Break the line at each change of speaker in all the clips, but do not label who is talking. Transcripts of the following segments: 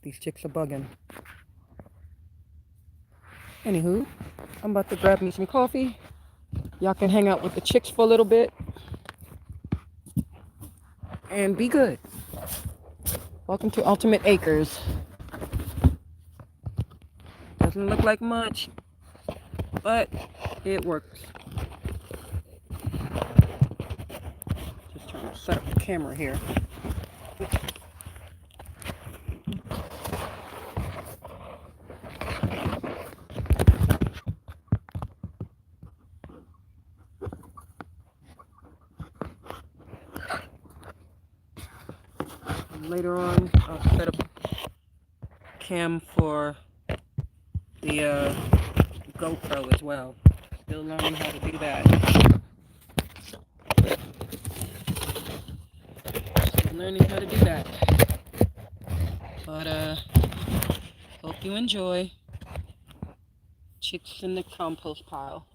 These chicks are bugging. Anywho, I'm about to grab me some coffee. Y'all can hang out with the chicks for a little bit and be good. Welcome to Ultimate Acres. Doesn't look like much, but it works. Just trying to set up the camera here. Later on, I'll set up cam for the GoPro as well. Still learning how to do that. Still learning how to do that. But hope you enjoy. Chicks in the compost pile.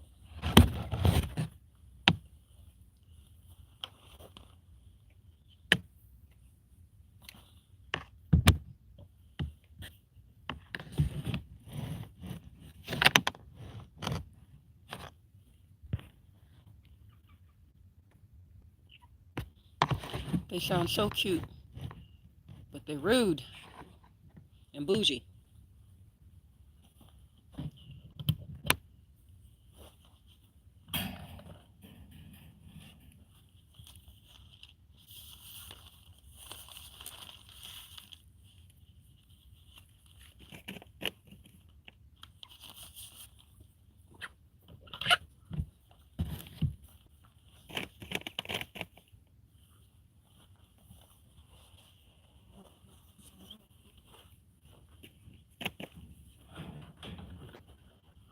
They sound so cute, but they're rude and bougie.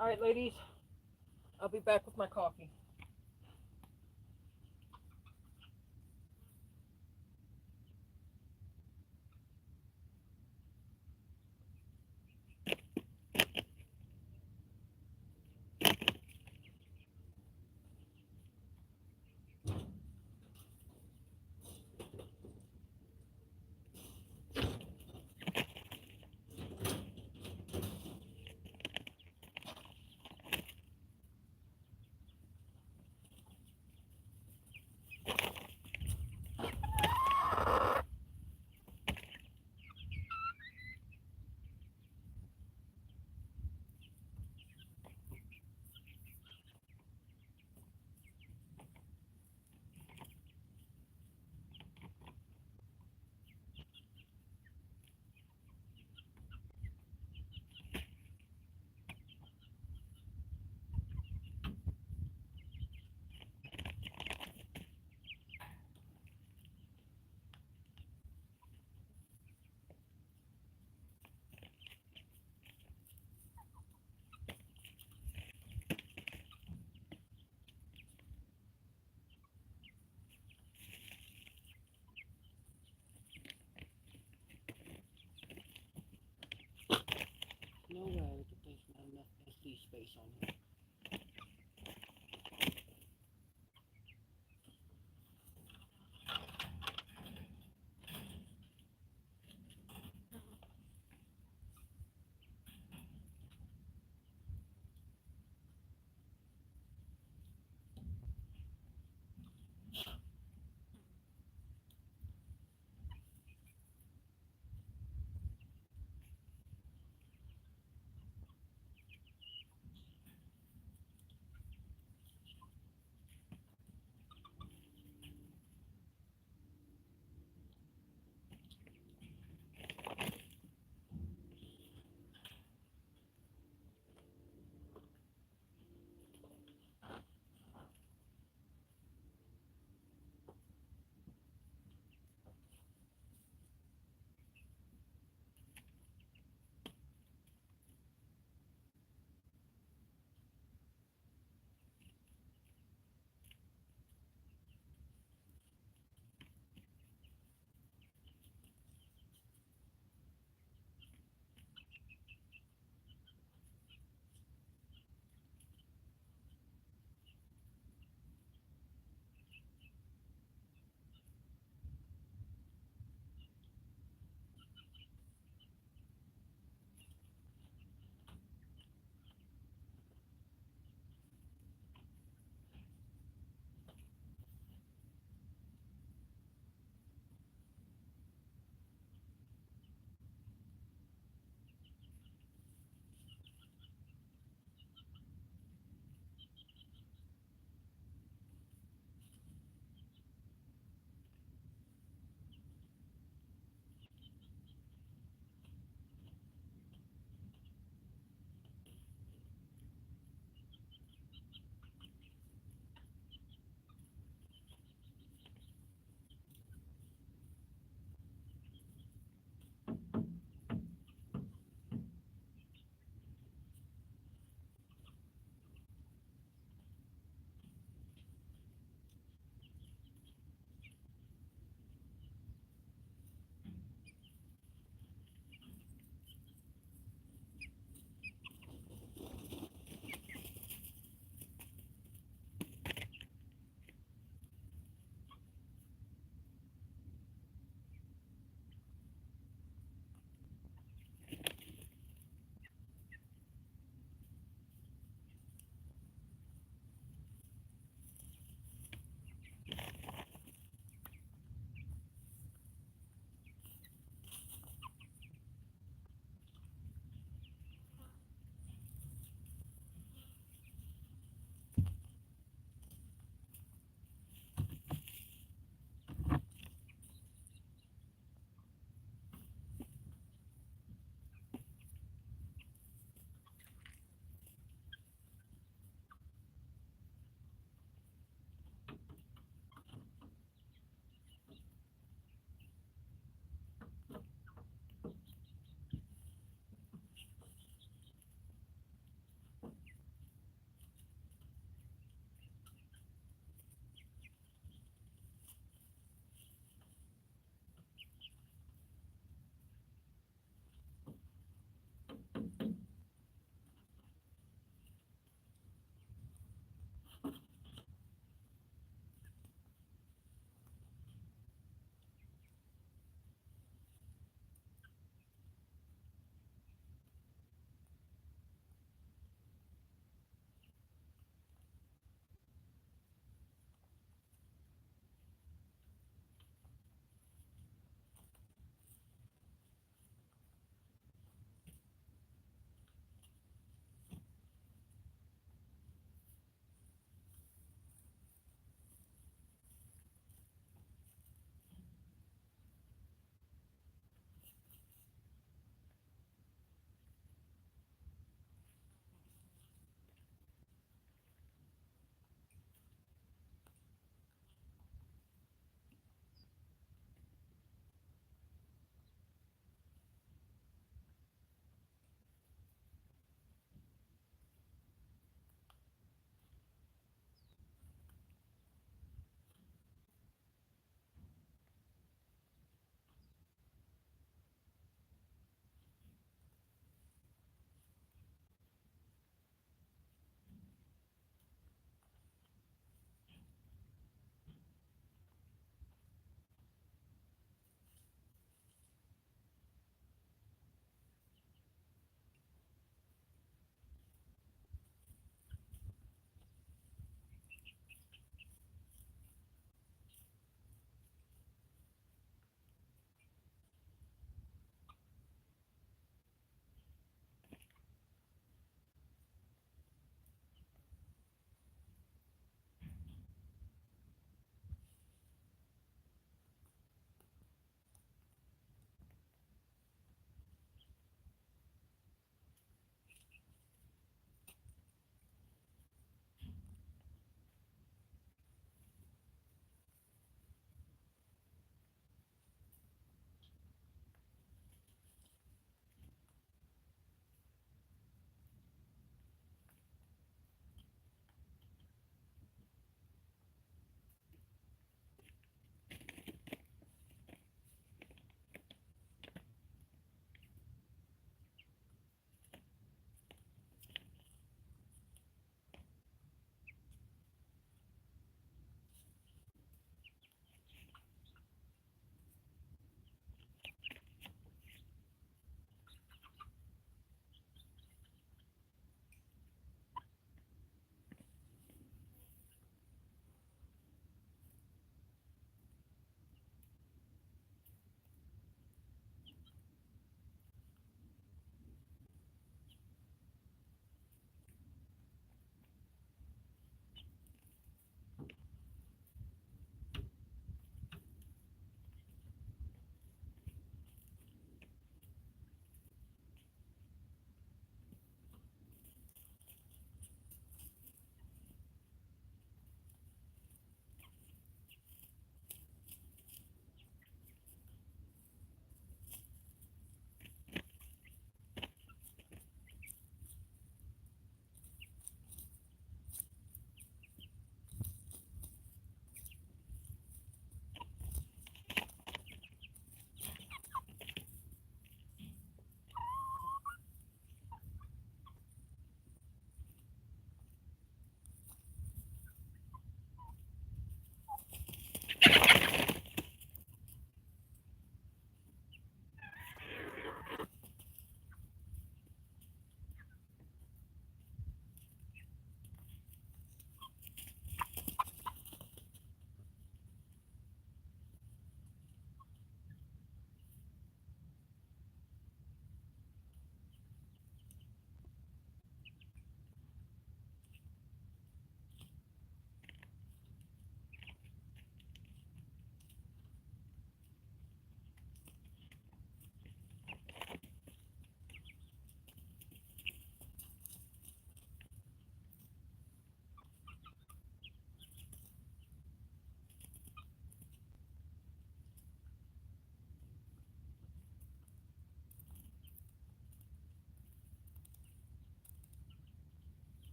All right, ladies, I'll be back with my coffee. No way that there's not enough SD space on here.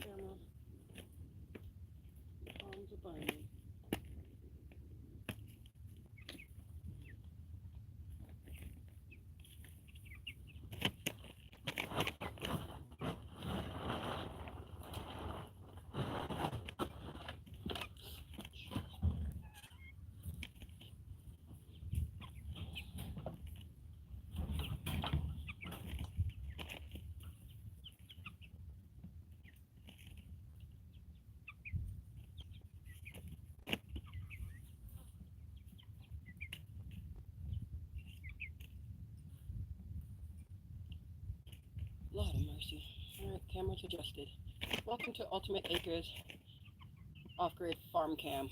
camera arms are burning. Lord of mercy. Alright, camera's adjusted. Welcome to Ultimate Acres Off-Grid Farm Cam.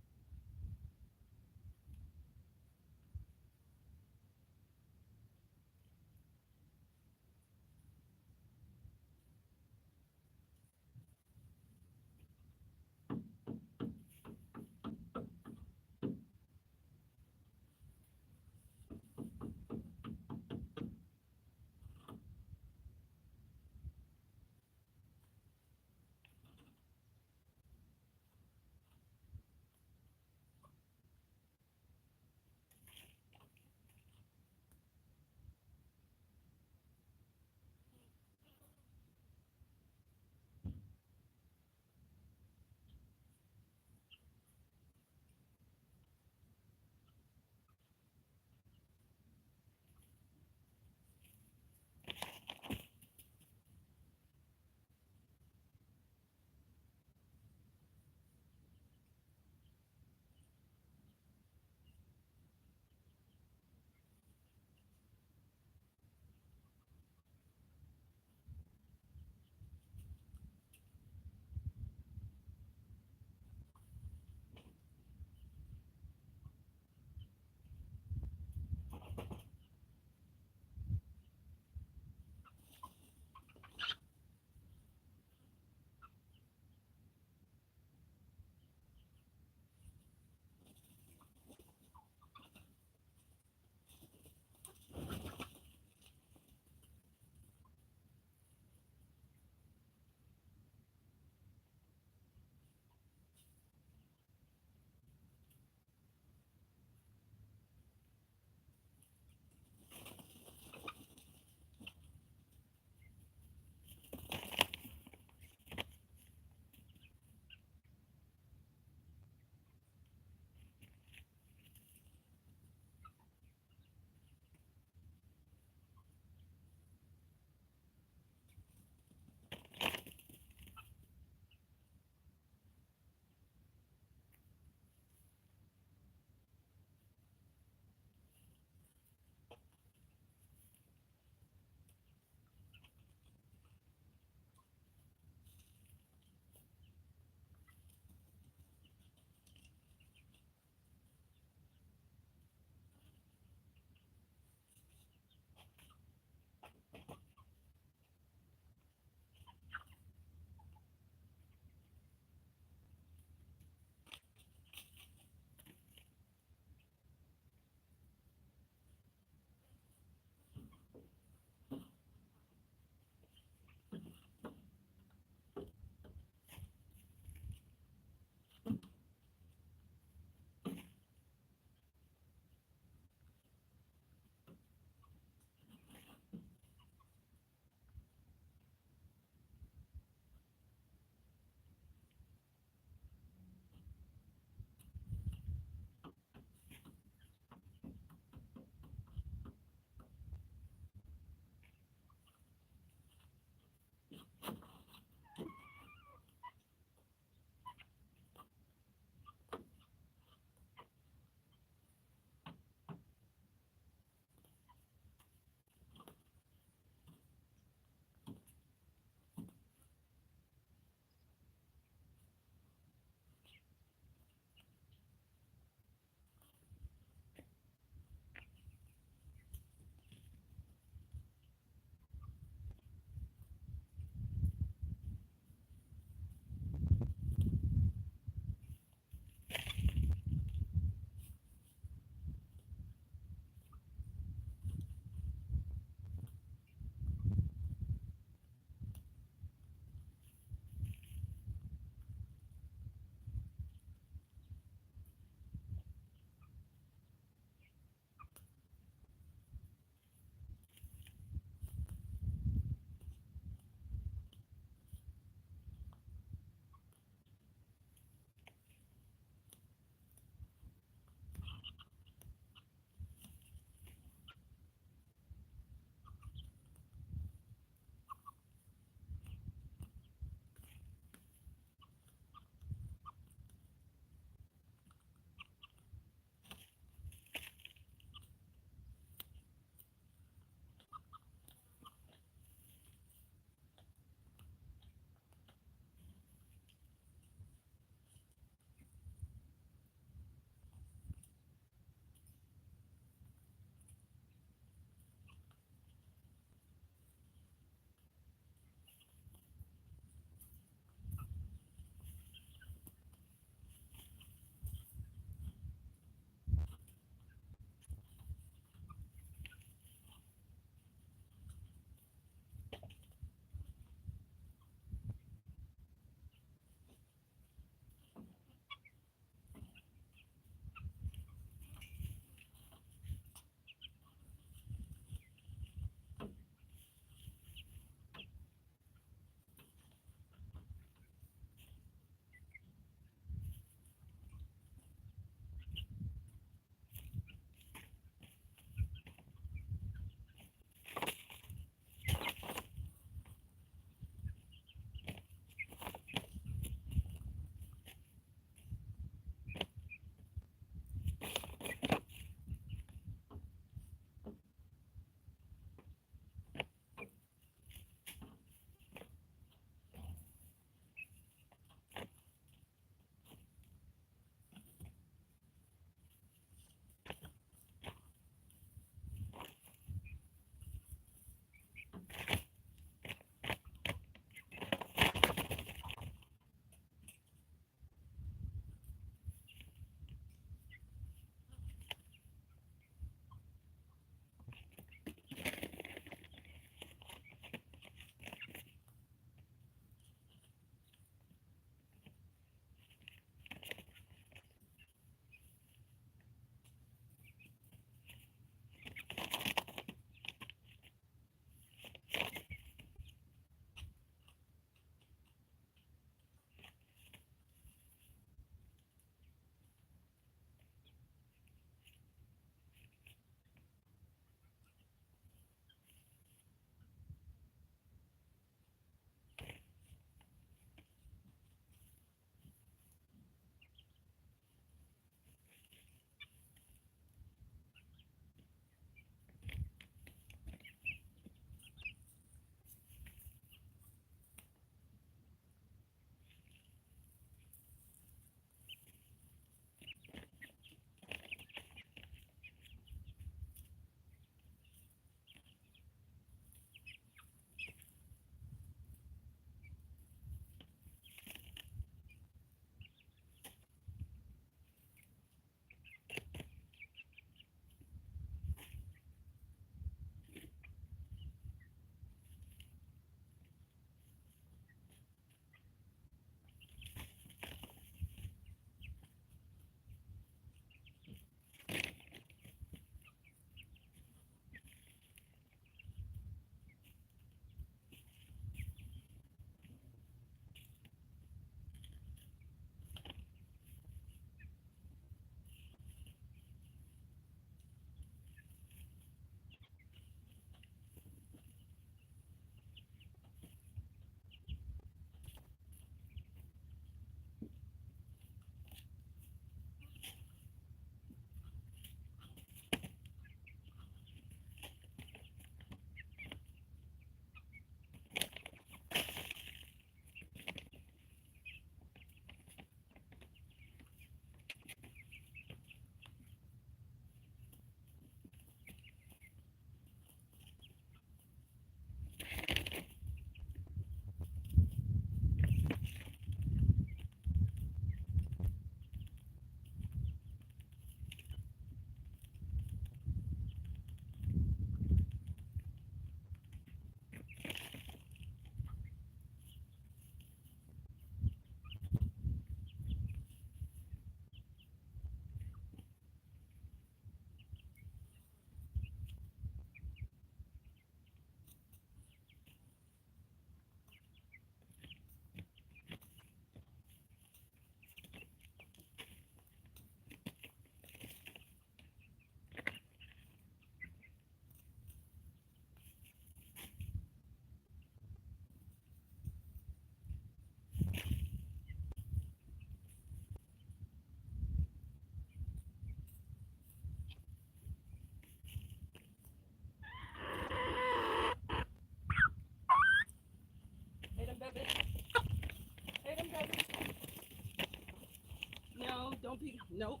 Don't be, nope.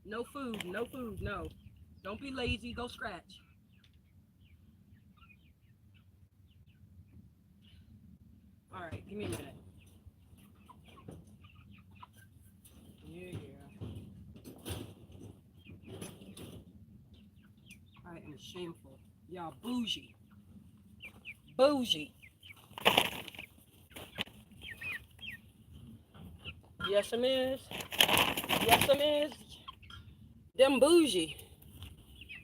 No food, no food, no. Don't be lazy, go scratch. All right, give me a minute. Yeah, yeah. I am shameful. Y'all bougie. Bougie. Yes, I'm is. Yes, I'm is. Them bougie.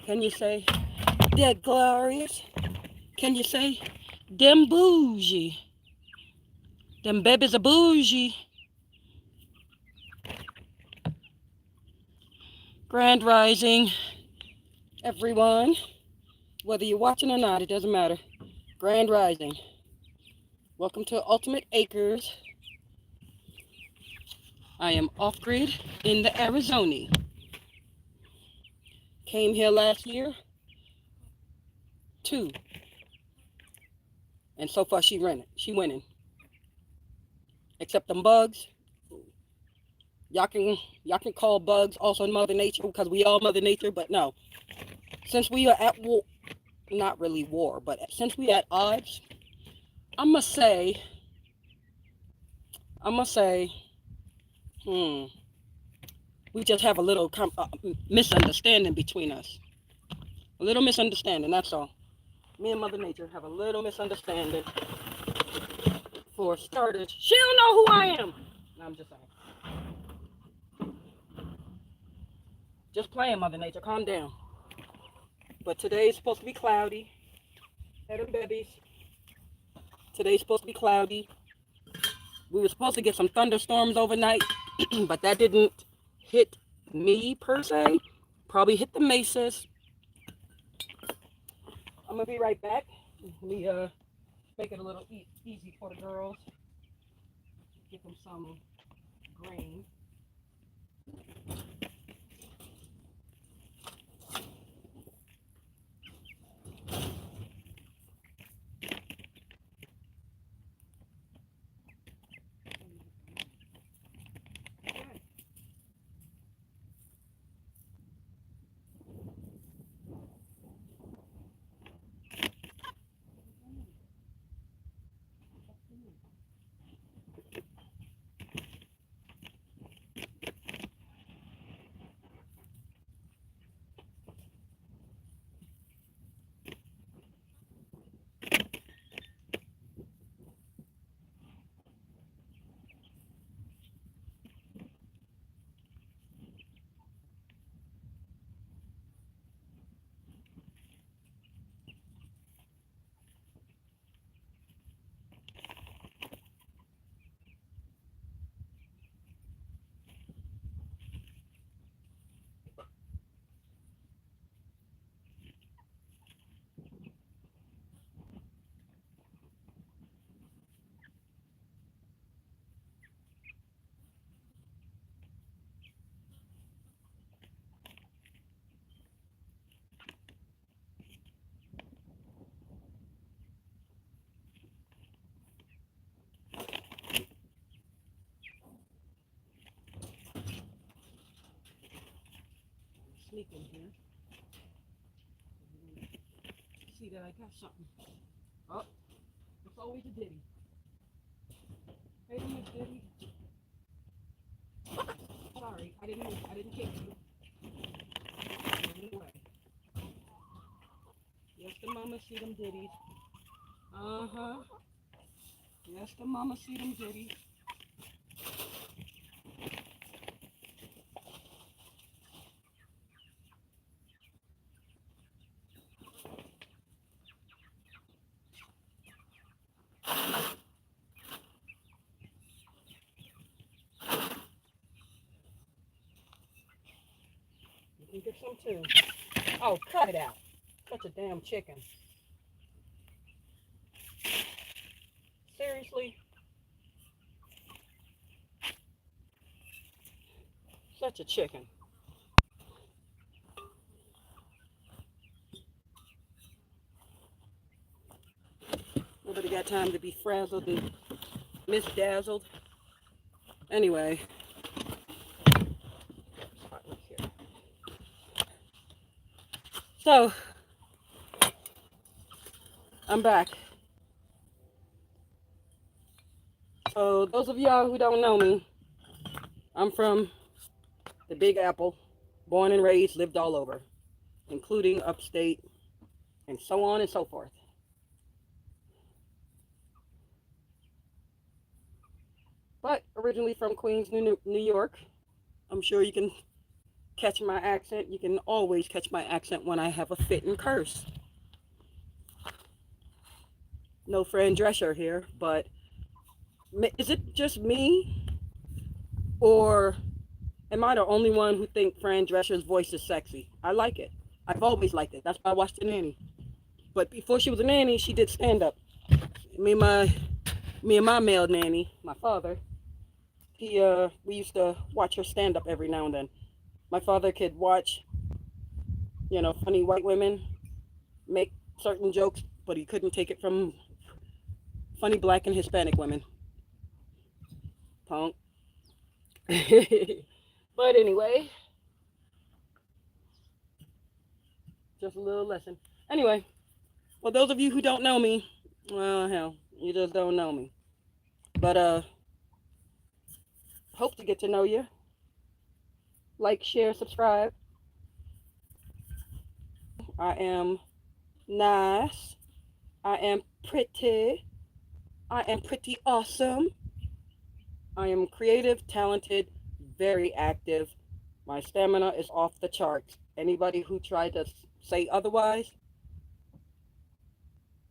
Can you say, they're glorious? Can you say, them bougie? Them babies are bougie. Grand Rising, everyone. Whether you're watching or not, it doesn't matter. Grand Rising. Welcome to Ultimate Acres. I am off-grid in the Arizona. Came here last year, 2. And so far she winning. Except them bugs. Y'all can call bugs also Mother Nature because we all Mother Nature, but no. Since we are at war, not really war, but since we at odds, I must say, we just have a little misunderstanding between us. A little misunderstanding, that's all. Me and Mother Nature have a little misunderstanding. For starters, she don't know who I am. No, I'm just saying. Just playing, Mother Nature. Calm down. But today's supposed to be cloudy. Hey, them babies. Today's supposed to be cloudy. We were supposed to get some thunderstorms overnight, but that didn't hit me per se. Probably hit the mesas. I'm gonna be right back. Let me make it a little easy for the girls. Give them some grain. Sneak in here. See that I got something. Oh, it's always a ditty. Hey, Miss Diddy. Sorry, I didn't kick you. Anyway. Yes, the mama see them ditties. Uh-huh. Yes, the mama see them ditties. You can get some too. Oh, cut it out. Such a damn chicken. Seriously? Such a chicken. Nobody got time to be frazzled and misdazzled. Anyway. So, I'm back. So, those of y'all who don't know me, I'm from the Big Apple, born and raised, lived all over, including upstate, and so on and so forth. But originally from Queens, New York. I'm sure you can catch my accent. You can always catch my accent when I have a fit and curse. No Fran Drescher here, but is it just me, or am I the only one who think Fran Drescher's voice is sexy? I like it. I've always liked it. That's why I watched The Nanny. But before she was a nanny, she did stand up. Me and my me and my male nanny, my father, we used to watch her stand up every now and then. My father could watch, funny white women make certain jokes, but he couldn't take it from funny black and Hispanic women. Punk. But anyway, just a little lesson. Anyway, well, those of you who don't know me, well, hell, you just don't know me. But hope to get to know you. Like, share, subscribe. I am nice. I am pretty. I am pretty awesome. I am creative, talented, very active. My stamina is off the charts. Anybody who tried to say otherwise,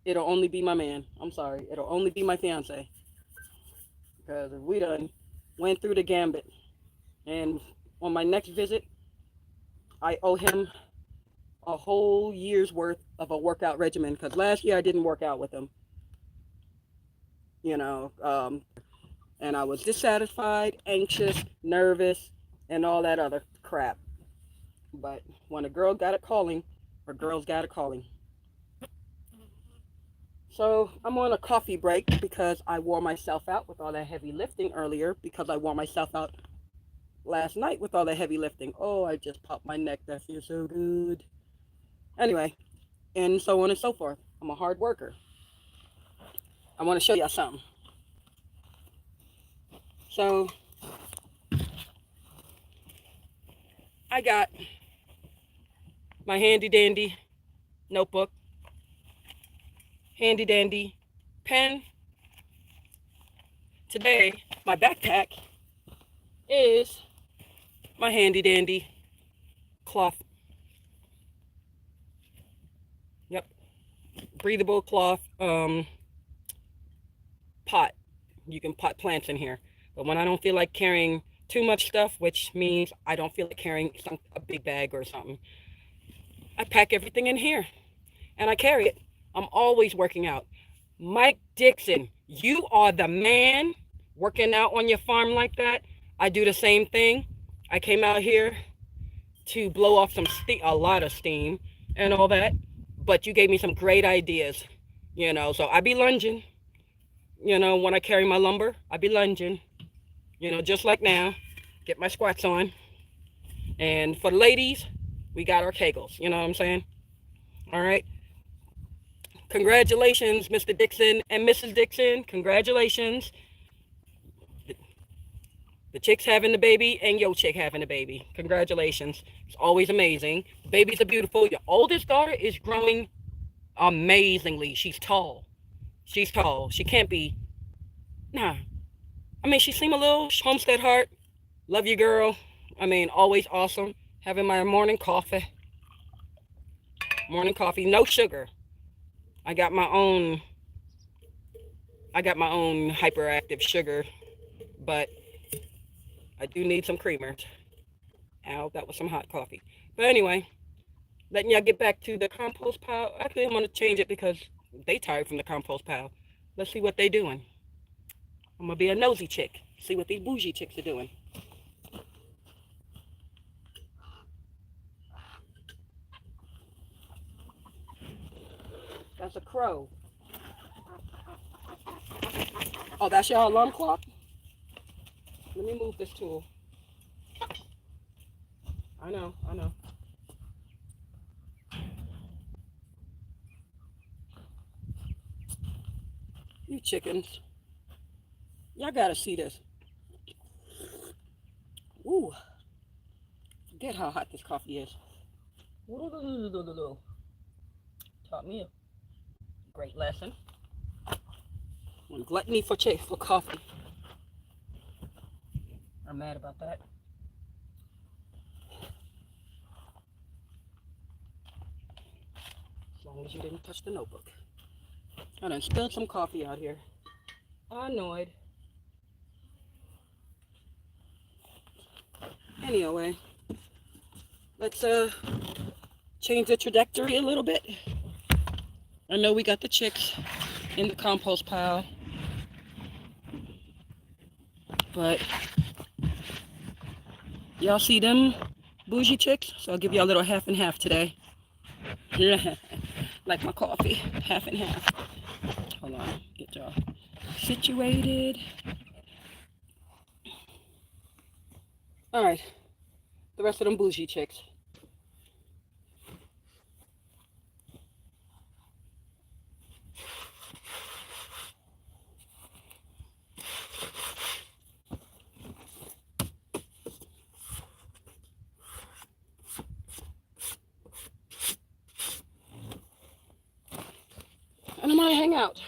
it'll only be my man. I'm sorry. It'll only be my fiance. Because we done went through the gambit. And on my next visit, I owe him a whole year's worth of a workout regimen. Because last year I didn't work out with him. And I was dissatisfied, anxious, nervous, and all that other crap. But when a girl got a calling, or girls got a calling. So I'm on a coffee break because I wore myself out with all that heavy lifting earlier, because I wore myself out last night with all that heavy lifting. Oh, I just popped my neck. That feels so good. Anyway, and so on and so forth. I'm a hard worker. I want to show y'all something. So I got my handy dandy notebook, handy dandy pen. Today, my backpack is my handy dandy cloth. Yep. Breathable cloth pot. You can pot plants in here. But when I don't feel like carrying too much stuff, which means I don't feel like carrying a big bag or something, I pack everything in here and I carry it. I'm always working out. Mike Dixon, you are the man working out on your farm like that. I do the same thing. I came out here to blow off a lot of steam and all that, but you gave me some great ideas, so I be lunging, when I carry my lumber, I be lunging, just like now, get my squats on. And for the ladies, we got our kegels, you know what I'm saying? All right. Congratulations, Mr. Dixon and Mrs. Dixon. Congratulations. The chick's having the baby and your chick having the baby. Congratulations. It's always amazing. The babies are beautiful. Your oldest daughter is growing amazingly. She's tall. She's tall. She can't be. Nah. I mean, she seemed a little homestead heart. Love you, girl. I mean, always awesome. Having my morning coffee. Morning coffee. No sugar. I got my own hyperactive sugar, but I do need some creamers. Ow, that was some hot coffee. But anyway, letting y'all get back to the compost pile. Actually, I'm going to change it because they tired from the compost pile. Let's see what they doing. I'm going to be a nosy chick. See what these bougie chicks are doing. That's a crow. Oh, that's your alarm clock? Let me move this tool. I know. You chickens. Y'all gotta see this. Ooh. Forget how hot this coffee is. Taught me a great lesson. On gluttony for coffee. I'm mad about that. As long as you didn't touch the notebook. I done spilled some coffee out here. Annoyed. Anyway, let's change the trajectory a little bit. I know we got the chicks in the compost pile, but y'all see them bougie chicks? So I'll give y'all a little half and half today. Like my coffee, half and half. Hold on, get y'all situated. All right, the rest of them bougie chicks. And I'm gonna hang out.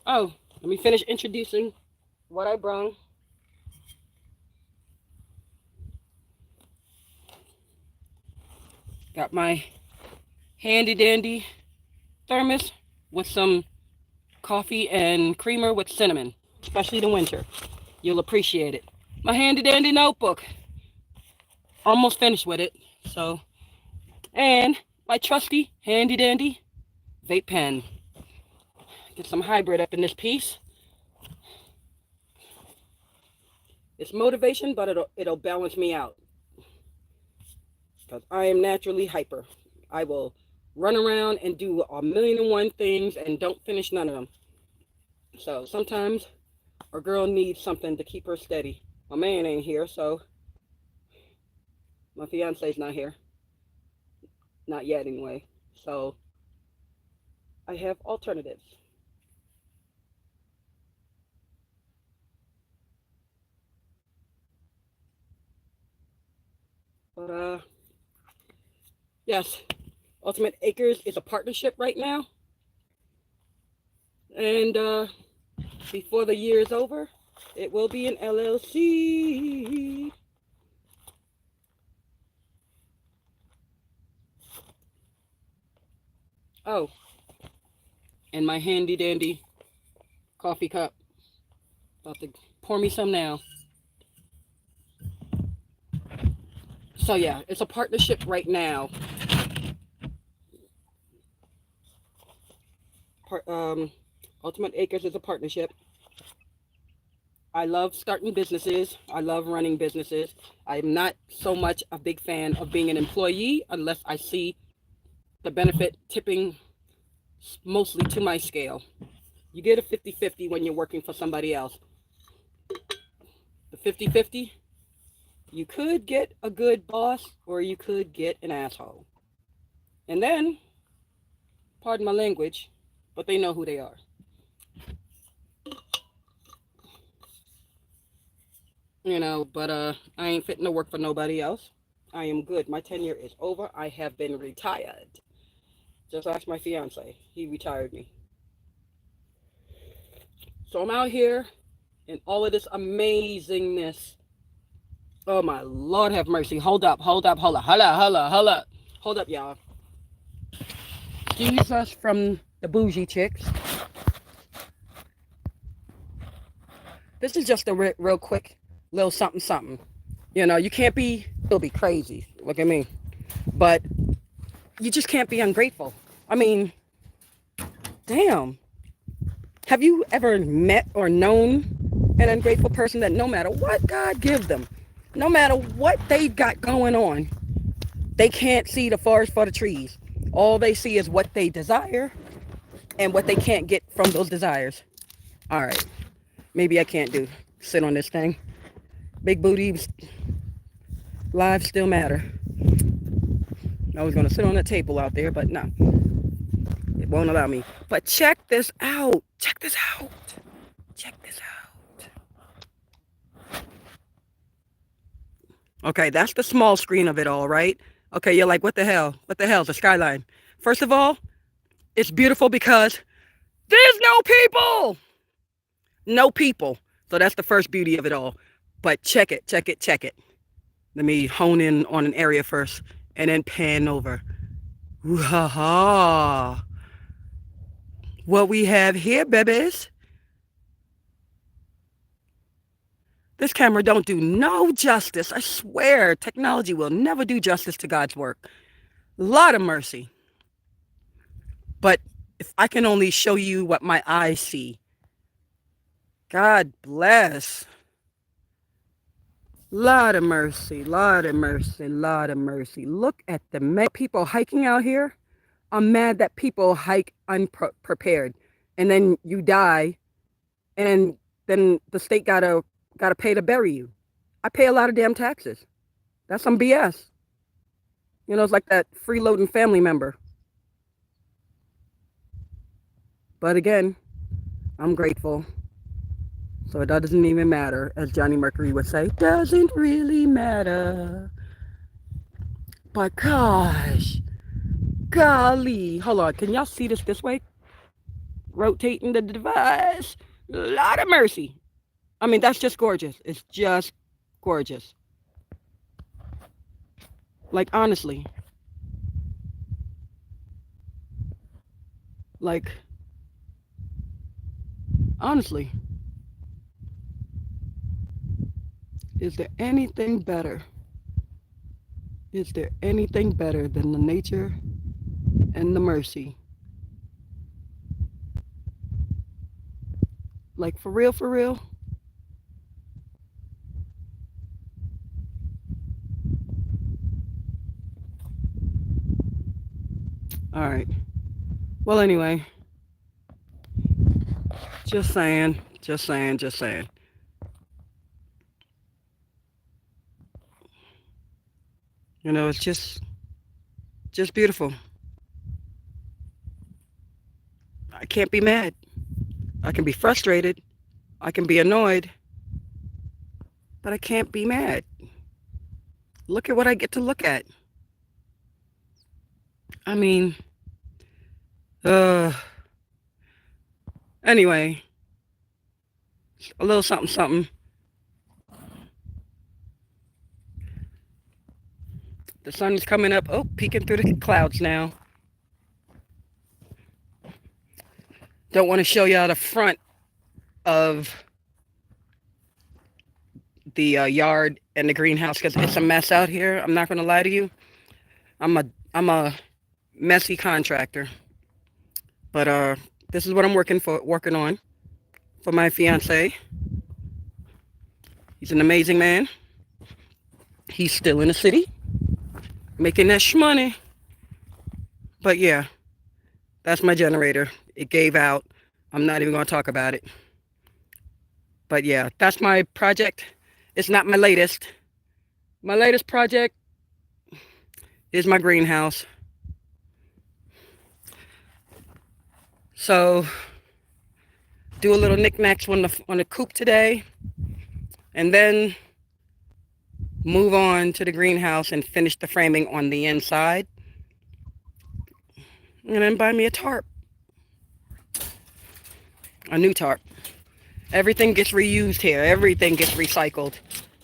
Oh, let me finish introducing what I brung. Got my handy dandy thermos with some coffee and creamer with cinnamon, especially the winter. You'll appreciate it. My handy dandy notebook. Almost finished with it. So, and my trusty handy dandy vape pen. Get some hybrid up in this piece. It's motivation, but it'll balance me out. Because I am naturally hyper. I will run around and do 1,000,001 things and don't finish none of them. So sometimes a girl needs something to keep her steady. My man ain't here, so my fiance's not here. Not yet anyway. So I have alternatives. But yes, Ultimate Acres is a partnership right now. And before the year is over, it will be an LLC. Oh, and my handy dandy coffee cup. About to pour me some now. So yeah, it's a partnership right now. Ultimate Acres is a partnership. I love starting businesses. I love running businesses. I'm not so much a big fan of being an employee unless I see the benefit tipping mostly to my scale. You get a 50-50 when you're working for somebody else. The 50-50, you could get a good boss or you could get an asshole. And then, pardon my language, but they know who they are. You know, but I ain't fitting to work for nobody else. I am good. My tenure is over. I have been retired. Just ask my fiance. He retired me. So I'm out here in all of this amazingness. Oh my Lord have mercy. Hold up, hold up. Hold up, y'all. Jesus from the bougie chicks. This is just a real quick little something. You know, you can't be, you'll be crazy. Look at me. But you just can't be ungrateful. I mean, damn. Have you ever met or known an ungrateful person that no matter what God gives them, no matter what they've got going on, they can't see the forest for the trees. All they see is what they desire and what they can't get from those desires. All right. Maybe I can't sit on this thing. Big booties, lives still matter. I was going to sit on the table out there, but no. won't allow me. But check this out. Check this out. Check this out. Okay, that's the small screen of it all, right? Okay, you're like, what the hell? What the hell? The skyline. First of all, it's beautiful because there's no people. No people. So that's the first beauty of it all. But check it, check it, check it. Let me hone in on an area first and then pan over. Ooh-ha-ha. What we have here, babies. This camera don't do no justice. I swear, technology will never do justice to God's work. Lot of mercy. But if I can only show you what my eyes see. God bless. Lot of mercy, lot of mercy, lot of mercy. Look at the people hiking out here. I'm mad that people hike unprepared, and then you die, and then the state gotta pay to bury you. I pay a lot of damn taxes. That's some BS. You know, it's like that freeloading family member. But again, I'm grateful. So it doesn't even matter, as Johnny Mercury would say, doesn't really matter. But gosh, golly, hold on, can y'all see this way? Rotating the device, lot of mercy. I mean, that's just gorgeous. It's just gorgeous. Like, honestly. Like, honestly. Is there anything better? Is there anything better than the nature and the mercy? Like, for real, for real? All right. Well, anyway. Just saying, just saying, just saying. You know, it's just beautiful. I can't be mad. I can be frustrated. I can be annoyed. But I can't be mad. Look at what I get to look at. I mean, anyway, a little something, something. The sun is coming up. Oh, peeking through the clouds now. Don't want to show y'all the front of the yard and the greenhouse because it's a mess out here. I'm not going to lie to you. I'm a messy contractor. But this is what I'm working on for my fiance. He's an amazing man. He's still in the city, making that shmoney. But yeah, that's my generator. It gave out. I'm not even going to talk about it. But yeah, that's my project. It's not my latest. My latest project is my greenhouse. So, do a little knickknacks on the coop today, and then move on to the greenhouse and finish the framing on the inside, and then buy me a tarp, a new tarp. Everything gets reused here. Everything gets recycled.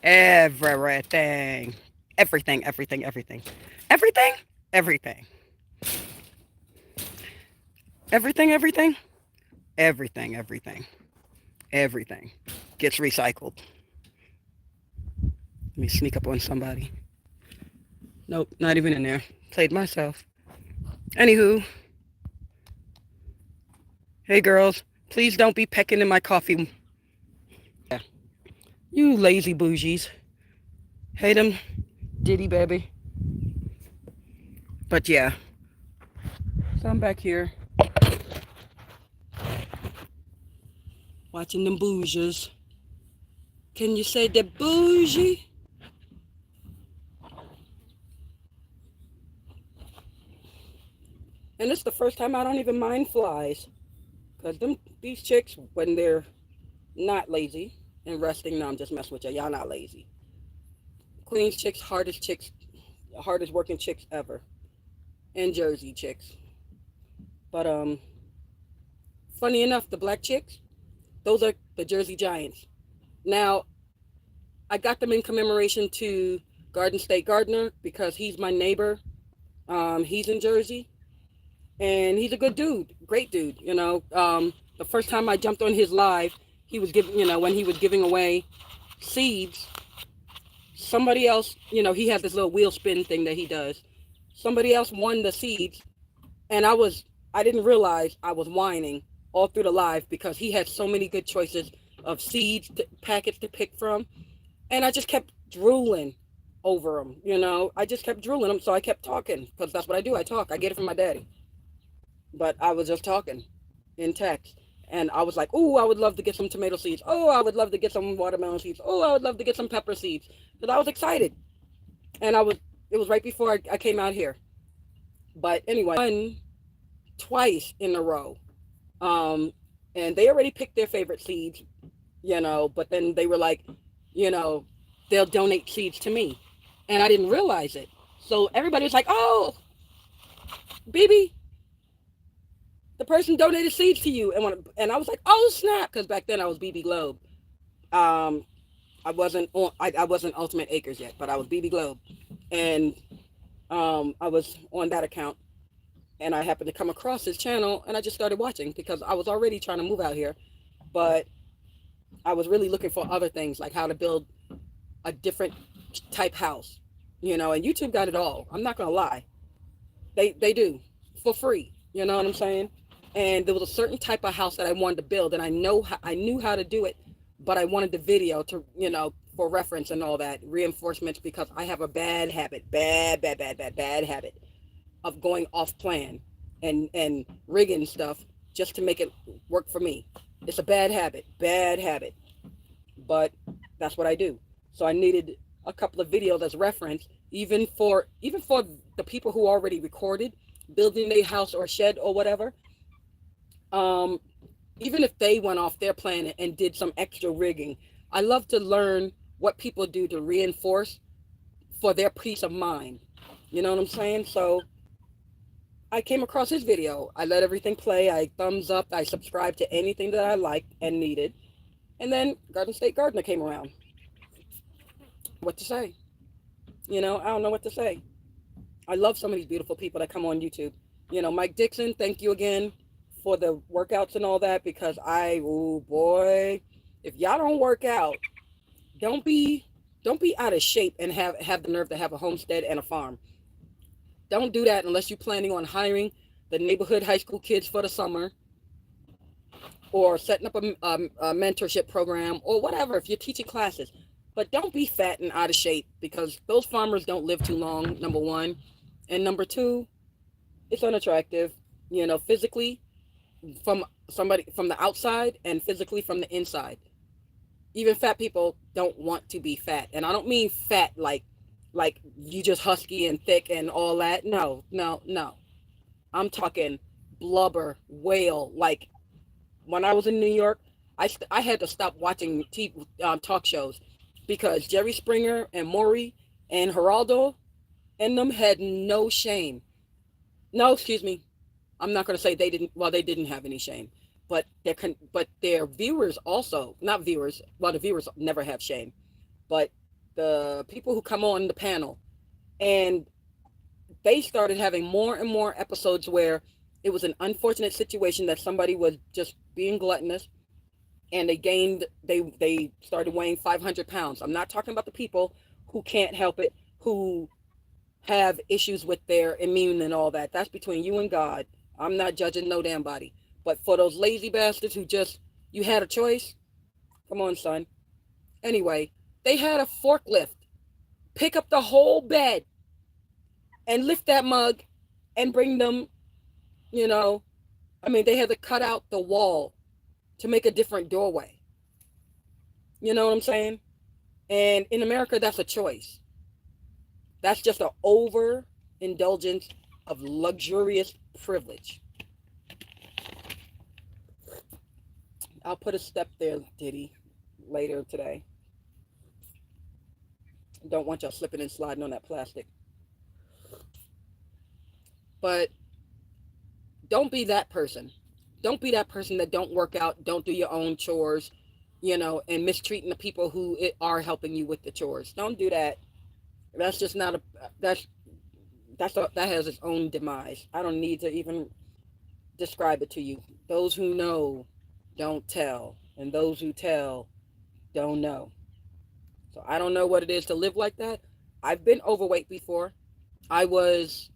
Everything. Everything, everything, everything. Everything, everything. Everything, everything. Everything, everything. Everything gets recycled. Let me sneak up on somebody. Nope, not even in there. Played myself. Anywho. Hey girls, please don't be pecking in my coffee. Yeah. You lazy bougies. Hate them, diddy baby. But yeah. So I'm back here. Watching them bougies. Can you say the bougie? And this is the first time I don't even mind flies. Because these chicks, when they're not lazy and resting, no, I'm just messing with you. Y'all not lazy. Queens chicks, hardest working chicks ever. And Jersey chicks. But funny enough, the black chicks, those are the Jersey Giants. Now, I got them in commemoration to Garden State Gardener because he's my neighbor. He's in Jersey, and he's a good dude, great dude. The first time I jumped on his live, he was giving, when he was giving away seeds. Somebody else, he has this little wheel spin thing that he does. Somebody else won the seeds, and I didn't realize I was whining all through the live because he had so many good choices of packets to pick from, and I just kept drooling over them. I just kept drooling them, so I kept talking because that's what I do. I talk. I get it from my daddy, but I was just talking in text. And I was like, oh, I would love to get some tomato seeds. Oh, I would love to get some watermelon seeds. Oh, I would love to get some pepper seeds. Because I was excited. And it was right before I came out here. But anyway, I won twice in a row. And they already picked their favorite seeds, but then they were like, they'll donate seeds to me. And I didn't realize it. So everybody was like, oh, BB, the person donated seeds to you. And I was like, oh, snap. Because back then I was BB Globe. I wasn't Ultimate Acres yet, but I was BB Globe. And I was on that account. And I happened to come across his channel, and I just started watching because I was already trying to move out here. But I was really looking for other things, like how to build a different type house. And YouTube got it all. I'm not going to lie. They do, for free. You know what I'm saying? And there was a certain type of house that I wanted to build, and I knew how to do it, but I wanted the video to, for reference and all that, reinforcements, because I have a bad habit, bad habit of going off plan and rigging stuff just to make it work for me. It's a bad habit, but that's what I do. So I needed a couple of videos as reference, even for the people who already recorded building a house or shed or whatever. Even if they went off their plan and did some extra rigging, I love to learn what people do to reinforce for their peace of mind. You know what I'm saying? So I came across his video. I let everything play. I thumbs up. I subscribed to anything that I liked and needed. And then Garden State Gardener came around. What to say? I don't know what to say. I love some of these beautiful people that come on YouTube. Mike Dixon, thank you again for the workouts and all that, because oh boy, if y'all don't work out, don't be out of shape and have the nerve to have a homestead and a farm. Don't do that unless you're planning on hiring the neighborhood high school kids for the summer, or setting up a mentorship program or whatever if you're teaching classes. But don't be fat and out of shape, because those farmers don't live too long, number one. And number two, it's unattractive, physically from the outside and physically from the inside. Even fat people don't want to be fat. And I don't mean fat like you just husky and thick and all that. No. I'm talking blubber, whale. Like when I was in New York, I had to stop watching talk shows because Jerry Springer and Maury and Geraldo and them had no shame. No, excuse me. I'm not going to say they didn't. Well, they didn't have any shame, but their viewers also, not viewers. Well, the viewers never have shame, but the people who come on the panel, and they started having more and more episodes where it was an unfortunate situation that somebody was just being gluttonous, and they started weighing 500 pounds. I'm not talking about the people who can't help it, who have issues with their immune and all that. That's between you and God. I'm not judging no damn body. But for those lazy bastards who you had a choice, come on, son. Anyway, they had a forklift pick up the whole bed and lift that mug and bring them, they had to cut out the wall to make a different doorway. You know what I'm saying? And in America, that's a choice. That's just an overindulgence of luxurious privilege. I'll put a step there, Diddy, later today. Don't want y'all slipping and sliding on that plastic. But don't be that person. Don't be that person that don't work out, don't do your own chores, and mistreating the people who are helping you with the chores. Don't do that. That's just not a that has its own demise. I don't need to even describe it to you. Those who know don't tell, and those who tell don't know. So I don't know what it is to live like that. I've been overweight before. I was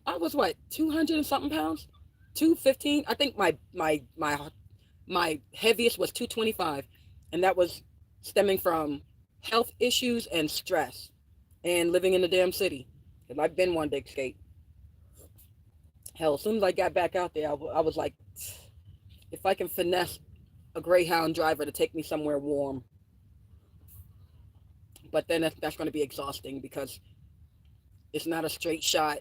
I was what, 200 and something pounds? 215. I think my heaviest was 225, and that was stemming from health issues and stress and living in the damn city. Because I've been one big skate. Hell, as soon as I got back out there, I was like, if I can finesse a Greyhound driver to take me somewhere warm. But then that's going to be exhausting because it's not a straight shot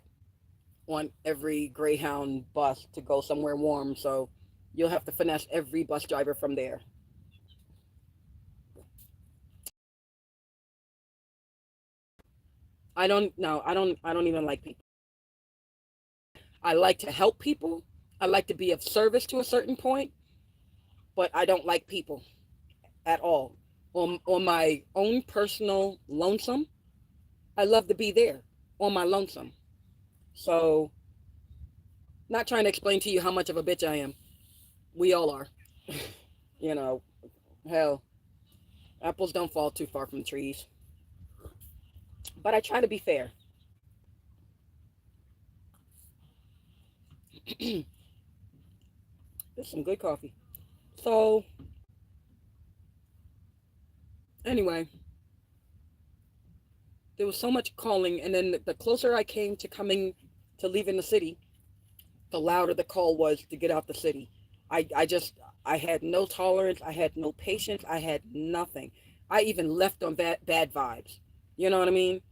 on every Greyhound bus to go somewhere warm. So you'll have to finesse every bus driver from there. I don't know. I don't even like people. I like to help people. I like to be of service to a certain point, but I don't like people at all. On my own personal lonesome, I love to be there on my lonesome. So, not trying to explain to you how much of a bitch I am. We all are. you know, Hell, apples don't fall too far from the trees. But I try to be fair. This is some good coffee. So, anyway, there was so much calling, and then the closer I came to coming to leaving the city, the louder the call was to get out the city. I just, I had no tolerance. I had no patience. I had nothing. I even left on bad vibes. You know what I mean?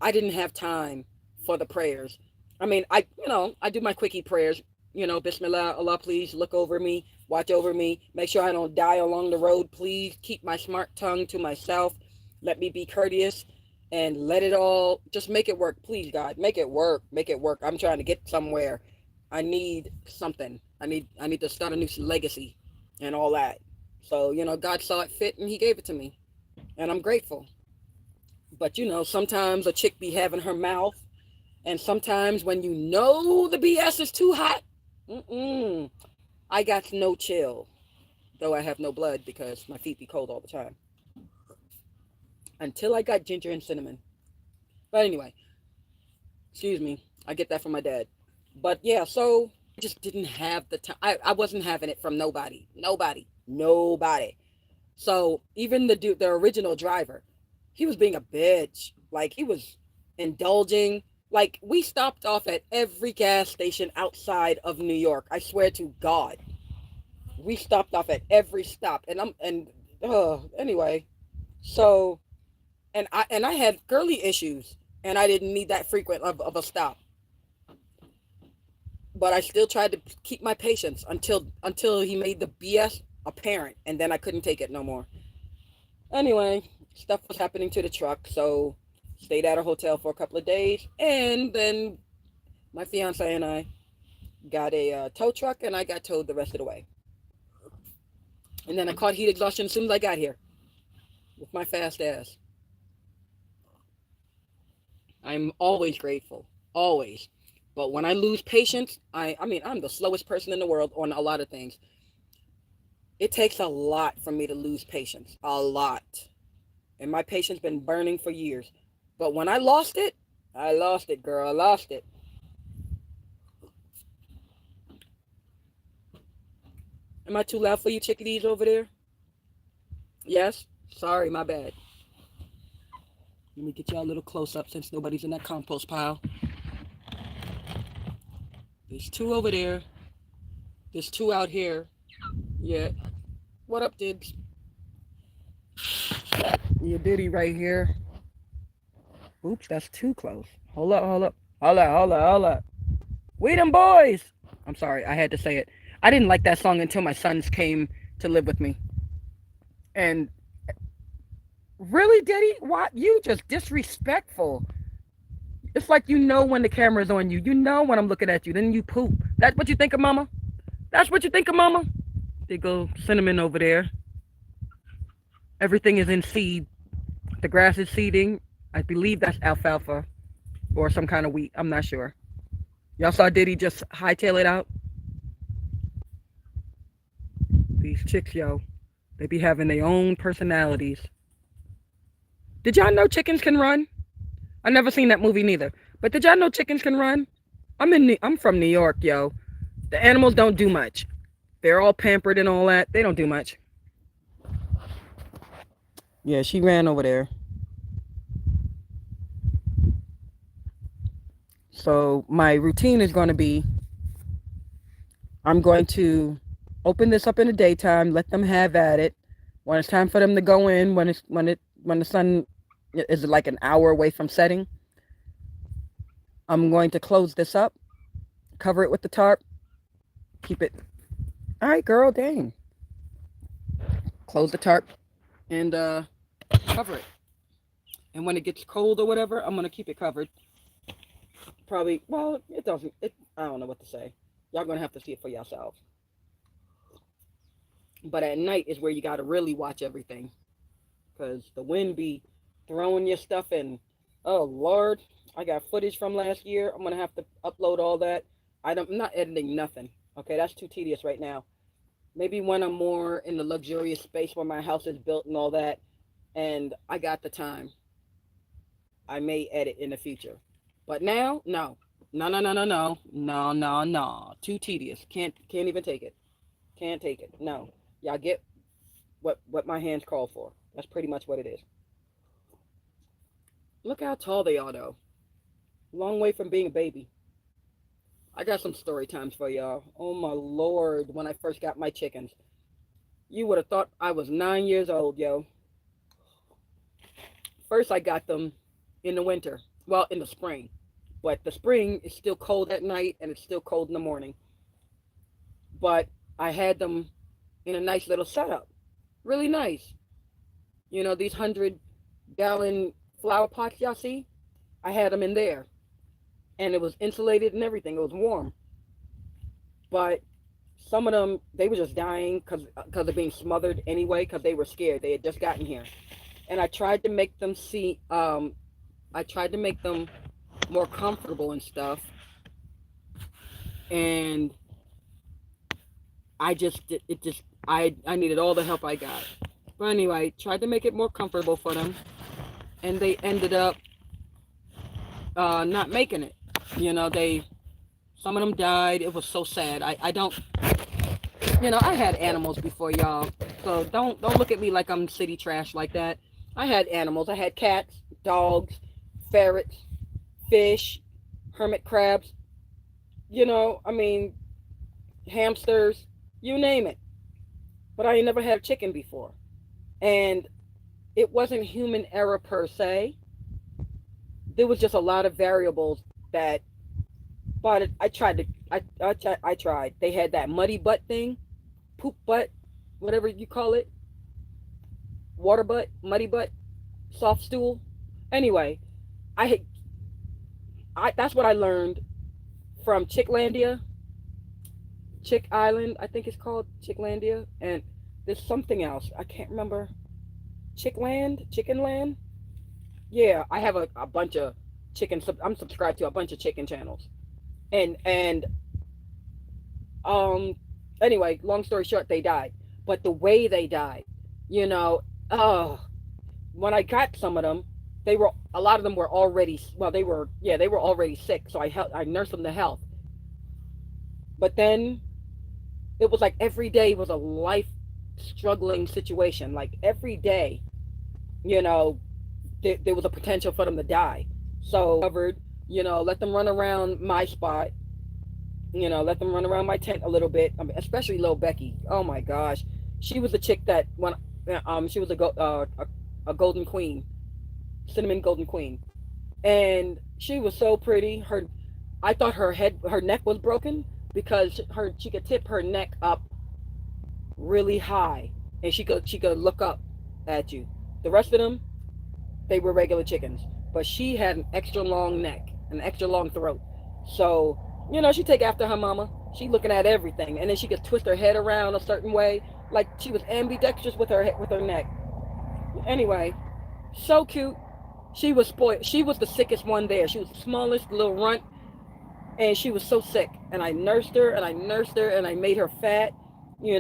I didn't have time for the prayers. I mean, I do my quickie prayers. Bismillah, Allah, please look over me, watch over me, make sure I don't die along the road. Please keep my smart tongue to myself. Let me be courteous and let it all, just make it work. Please, God, make it work. Make it work. I'm trying to get somewhere. I need something. I need to start a new legacy and all that. So, God saw it fit and he gave it to me. And I'm grateful. But sometimes a chick be having her mouth, and sometimes when the BS is too hot, I got no chill. Though I have no blood because my feet be cold all the time. Until I got ginger and cinnamon. But anyway, excuse me, I get that from my dad. But yeah, so I just didn't have the time. I wasn't having it from nobody. Nobody. So even the original driver, he was being a bitch. Like, he was indulging. Like, we stopped off at every gas station outside of New York. I swear to God, we stopped off at every stop. Anyway, so and I had girly issues, and I didn't need that frequent of a stop. But I still tried to keep my patience until he made the BS apparent, and then I couldn't take it no more. Anyway, stuff was happening to the truck, so stayed at a hotel for a couple of days, and then my fiance and I got a tow truck, and I got towed the rest of the way. And then I caught heat exhaustion as soon as I got here with my fast ass. I'm always grateful, always. But when I lose patience, I mean, I'm the slowest person in the world on a lot of things. It takes a lot for me to lose patience, a lot. And my patience been burning for years. But when I lost it, girl. I lost it. Am I too loud for you chickadees over there? Yes? Sorry, my bad. Let me get y'all a little close up since nobody's in that compost pile. There's two over there. There's two out here. Yeah. What up, Dibs? Your Diddy right here. Oops, that's too close. Hold up, hold up. Hold up, hold up, hold up. We them boys. I'm sorry, I had to say it. I didn't like that song until my sons came to live with me. And really, Diddy? What? You just disrespectful. It's like you know when the camera's on you. You know when I'm looking at you. Then you poop. That's what you think of mama? That's what you think of mama? They go cinnamon over there. Everything is in seed. The grass is seeding. I believe that's alfalfa or some kind of wheat. I'm not sure. Y'all saw Diddy just hightail it out? These chicks, yo, they be having their own personalities. Did y'all know chickens can run? I never seen that movie neither. But did y'all know chickens can run? I'm from New York, yo. The animals don't do much. They're all pampered and all that. They don't do much. Yeah, she ran over there. So my routine is going to be I'm going to open this up in the daytime, let them have at it. When it's time for them to go in, when the sun is like an hour away from setting, I'm going to close this up, cover it with the tarp, keep it. All right, girl, dang. Close the tarp and cover it. And when it gets cold or whatever, I'm gonna keep it covered. Probably, well, it doesn't. I don't know what to say. Y'all gonna have to see it for yourselves. But at night is where you gotta really watch everything, cause the wind be throwing your stuff in. Oh Lord, I got footage from last year. I'm gonna have to upload all that. I'm not editing nothing. Okay, that's too tedious right now. Maybe when I'm more in the luxurious space where my house is built and all that, and I got the time, I may edit in the future. But now, no. No, no, no, no, no. No, no, no. Too tedious. Can't even take it. Can't take it. No. Y'all get what my hands call for. That's pretty much what it is. Look how tall they are though. Long way from being a baby. I got some story times for y'all. Oh my Lord, when I first got my chickens. You would have thought I was 9 years old, yo. First I got them in the winter. Well, in the spring. But the spring is still cold at night and it's still cold in the morning. But I had them in a nice little setup. Really nice. You know, these 100-gallon flower pots y'all see? I had them in there. And it was insulated and everything. It was warm. But some of them, they were just dying because of being smothered anyway, because they were scared. They had just gotten here. And I tried to make them I tried to make them more comfortable and stuff. And I needed all the help I got. But anyway, tried to make it more comfortable for them. And they ended up not making it. You know, some of them died. It was so sad. I don't, I had animals before y'all. So don't look at me like I'm city trash like that. I had animals. I had cats, dogs, ferrets, fish, hermit crabs, hamsters, you name it. But I ain't never had a chicken before. And it wasn't human error per se. There was just a lot of variables that, but I tried. They had that muddy butt thing, poop butt, whatever you call it, water butt, muddy butt, soft stool. Anyway, that's what I learned from Chicklandia, Chick Island, I think it's called Chicklandia, and there's something else I can't remember. Chickenland. Yeah, I have a bunch of chicken. I'm subscribed to a bunch of chicken channels, and anyway, long story short, they died. But the way they died, when I got some of them, a lot of them were already, they were already sick. So I nursed them to health. But then it was like every day was a life struggling situation. Like every day, there was a potential for them to die. So covered, let them run around my spot, let them run around my tent a little bit. Especially little Becky. Oh my gosh, she was a chick that she was a golden queen, cinnamon golden queen. And she was so pretty. I thought her neck was broken because she could tip her neck up really high, and she could look up at you. The rest of them, they were regular chickens, but she had an extra long neck, an extra long throat. So she take after her mama. She looking at everything, and then she could twist her head around a certain way, like she was ambidextrous with her neck. Anyway, so cute. She was spoiled. She was the sickest one there. She was the smallest little runt, and she was so sick. And I nursed her, and I nursed her, and I made her fat. Yeah.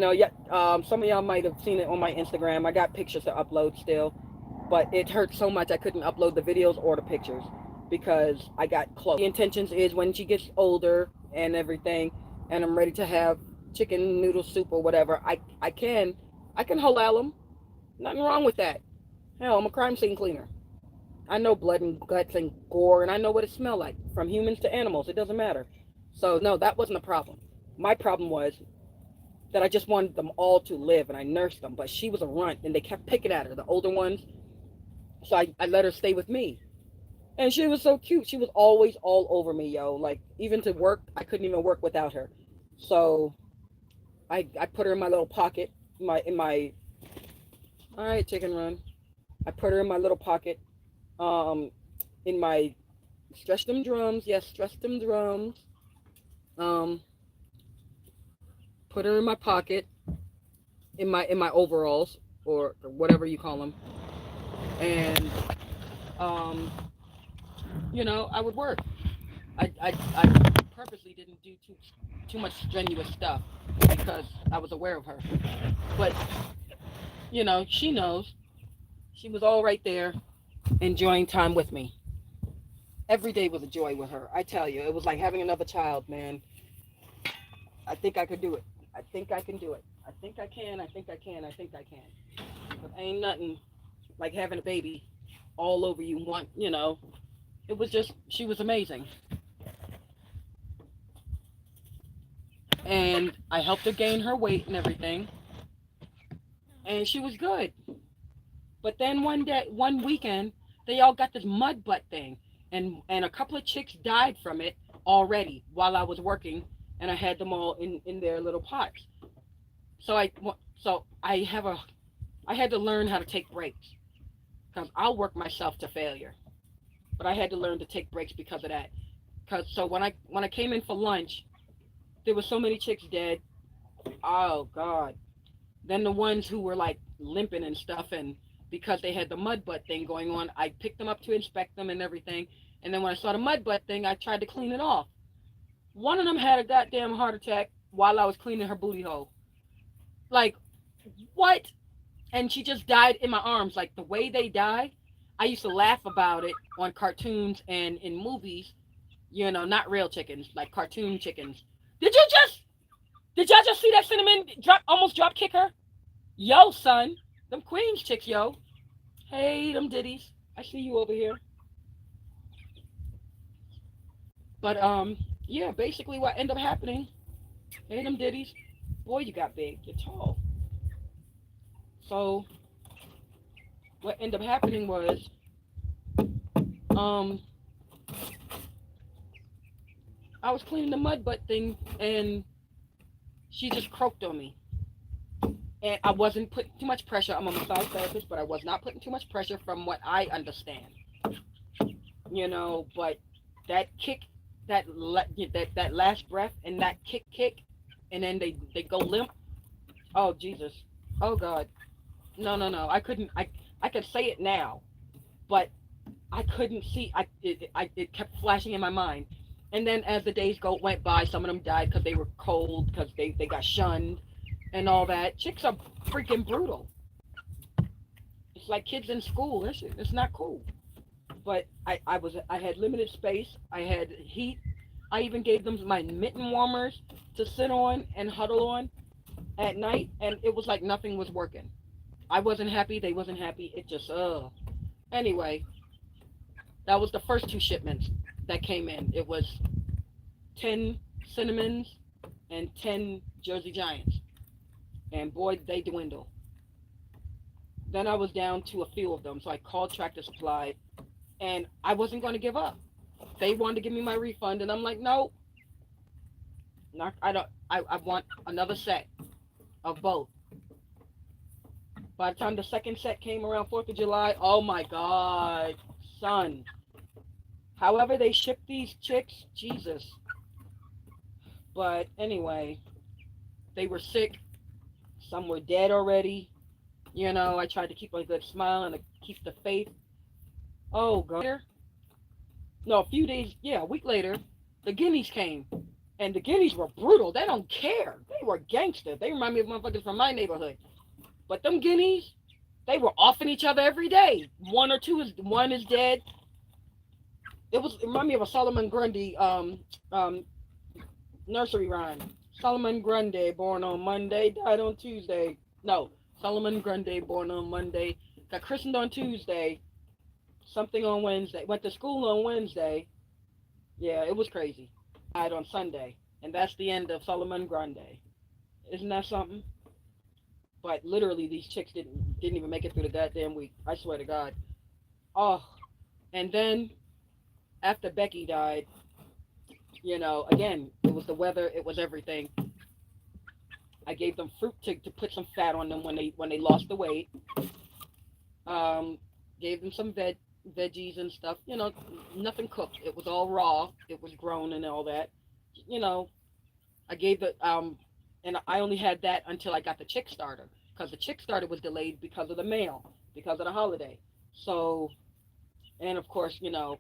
Some of y'all might have seen it on my Instagram. I got pictures to upload still, but it hurt so much I couldn't upload the videos or the pictures because I got close. The intentions is when she gets older and everything, and I'm ready to have chicken noodle soup or whatever. I can halal them. Nothing wrong with that. Hell, I'm a crime scene cleaner. I know blood and guts and gore, and I know what it smells like, from humans to animals. It doesn't matter. So, no, that wasn't a problem. My problem was that I just wanted them all to live, and I nursed them. But she was a runt, and they kept picking at her, the older ones. So I let her stay with me. And she was so cute. She was always all over me, yo. Like, even to work, I couldn't even work without her. So I put her in my little pocket, all right, chicken run. I put her in my little pocket, um, in my stretch them drums. Yes, stretch them drums. Um, put her in my pocket, in my overalls or whatever you call them, and um, I would work. I purposely didn't do too much strenuous stuff because I was aware of her. But she knows. She was all right there, enjoying time with me. Every day was a joy with her. I tell you, it was like having another child, man. I think I could do it. I think I can do it. I think I can. I think I can. I think I can. But ain't nothing like having a baby all over you. It was just, she was amazing. And I helped her gain her weight and everything. And she was good. But then one weekend, they all got this mud butt thing. And a couple of chicks died from it already while I was working. And I had them all in their little pots. So I had to learn how to take breaks because I'll work myself to failure. But I had to learn to take breaks because of that. Cause so when I came in for lunch, there were so many chicks dead. Oh God. Then the ones who were like limping and stuff, and because they had the mud butt thing going on, I picked them up to inspect them and everything. And then when I saw the mud butt thing, I tried to clean it off. One of them had a goddamn heart attack while I was cleaning her booty hole. Like, what? And she just died in my arms. Like the way they die, I used to laugh about it on cartoons and in movies. Not real chickens, like cartoon chickens. Did you just? Did y'all just see that cinnamon almost drop kick her? Yo, son, them Queens chicks, yo. Hey, them ditties. I see you over here. But yeah, basically what ended up happening. Hey, them ditties. Boy, you got big. You're tall. So what ended up happening was, um, I was cleaning the mud butt thing, and she just croaked on me. And I wasn't putting too much pressure. I'm a massage therapist, but I was not putting too much pressure from what I understand. But that kick, that last breath, and that kick, and then they go limp. Oh Jesus. Oh God. No, no, no. I couldn't. I could say it now, but I couldn't see. It kept flashing in my mind. And then as the days went by, some of them died because they were cold, because they got shunned and all that. Chicks are freaking brutal. It's like kids in school. It's not cool. But I had limited space. I had heat. I even gave them my mitten warmers to sit on and huddle on at night, and it was like nothing was working. I wasn't happy. They wasn't happy. It just Anyway, that was the first two shipments that came in. It was 10 cinnamons and 10 Jersey Giants, and boy, they dwindle. Then I was down to a few of them, so I called Tractor Supply, and I wasn't going to give up. They wanted to give me my refund, and I'm like, no, not, I don't. I want another set of both. By the time the second set came around 4th of July, oh my God, son. However they ship these chicks, Jesus. But anyway, they were sick. Some were dead already. You know, I tried to keep a good smile and to keep the faith. Oh God. No, a few days, yeah, a week later, the guineas came. And the guineas were brutal. They don't care. They were gangster. They remind me of motherfuckers from my neighborhood. But them guineas, they were offing each other every day. One is dead. It reminded me of a Solomon Grundy um nursery rhyme. Solomon Grundy, born on Monday, died on Tuesday. No, Solomon Grundy, born on Monday, got christened on Tuesday, something on Wednesday, went to school on Wednesday. Yeah, it was crazy. Died on Sunday, and that's the end of Solomon Grundy. Isn't that something? But literally, these chicks didn't even make it through the goddamn week. I swear to God. Oh, and then after Becky died, you know, again, it was the weather, it was everything. I gave them fruit to put some fat on them when they lost the weight. Um, Gave them some veggies and stuff. You know, nothing cooked. It was all raw. It was grown and all that. You know, I gave and I only had that until I got the chick starter because the chick starter was delayed because of the mail, because of the holiday. So, and of course, you know,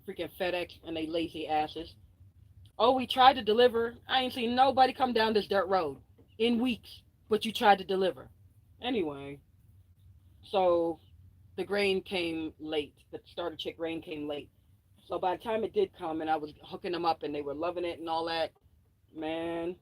freaking FedEx and they lazy asses. Oh, we tried to deliver. I ain't seen nobody come down this dirt road in weeks, but you tried to deliver. Anyway, so the grain came late. The starter chick grain came late. So by the time it did come and I was hooking them up and they were loving it and all that, man,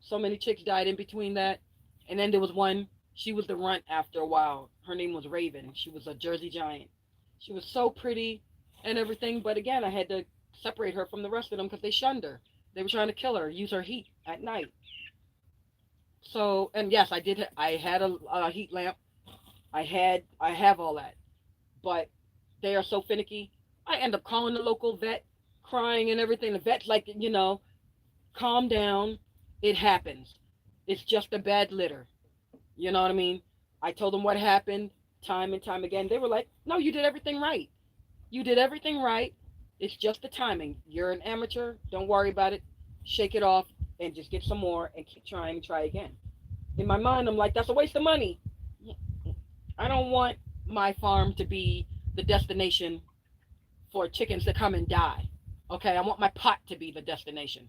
so many chicks died in between that. And then there was one, she was the runt after a while. Her name was Raven. She was a Jersey Giant. She was so pretty and everything, but again, I had to separate her from the rest of them because they shunned her. They were trying to kill her, use her heat at night. So, and yes, I did. I had a heat lamp. I have all that, but they are so finicky. I end up calling the local vet, crying and everything. The vet's like, you know, calm down. It happens. It's just a bad litter. You know what I mean? I told them what happened time and time again. They were like, no, you did everything right. You did everything right. It's just the timing. You're an amateur. Don't worry about it. Shake it off and just get some more and keep trying and try again. In my mind, I'm like, that's a waste of money. I don't want my farm to be the destination for chickens to come and die. Okay, I want my pot to be the destination.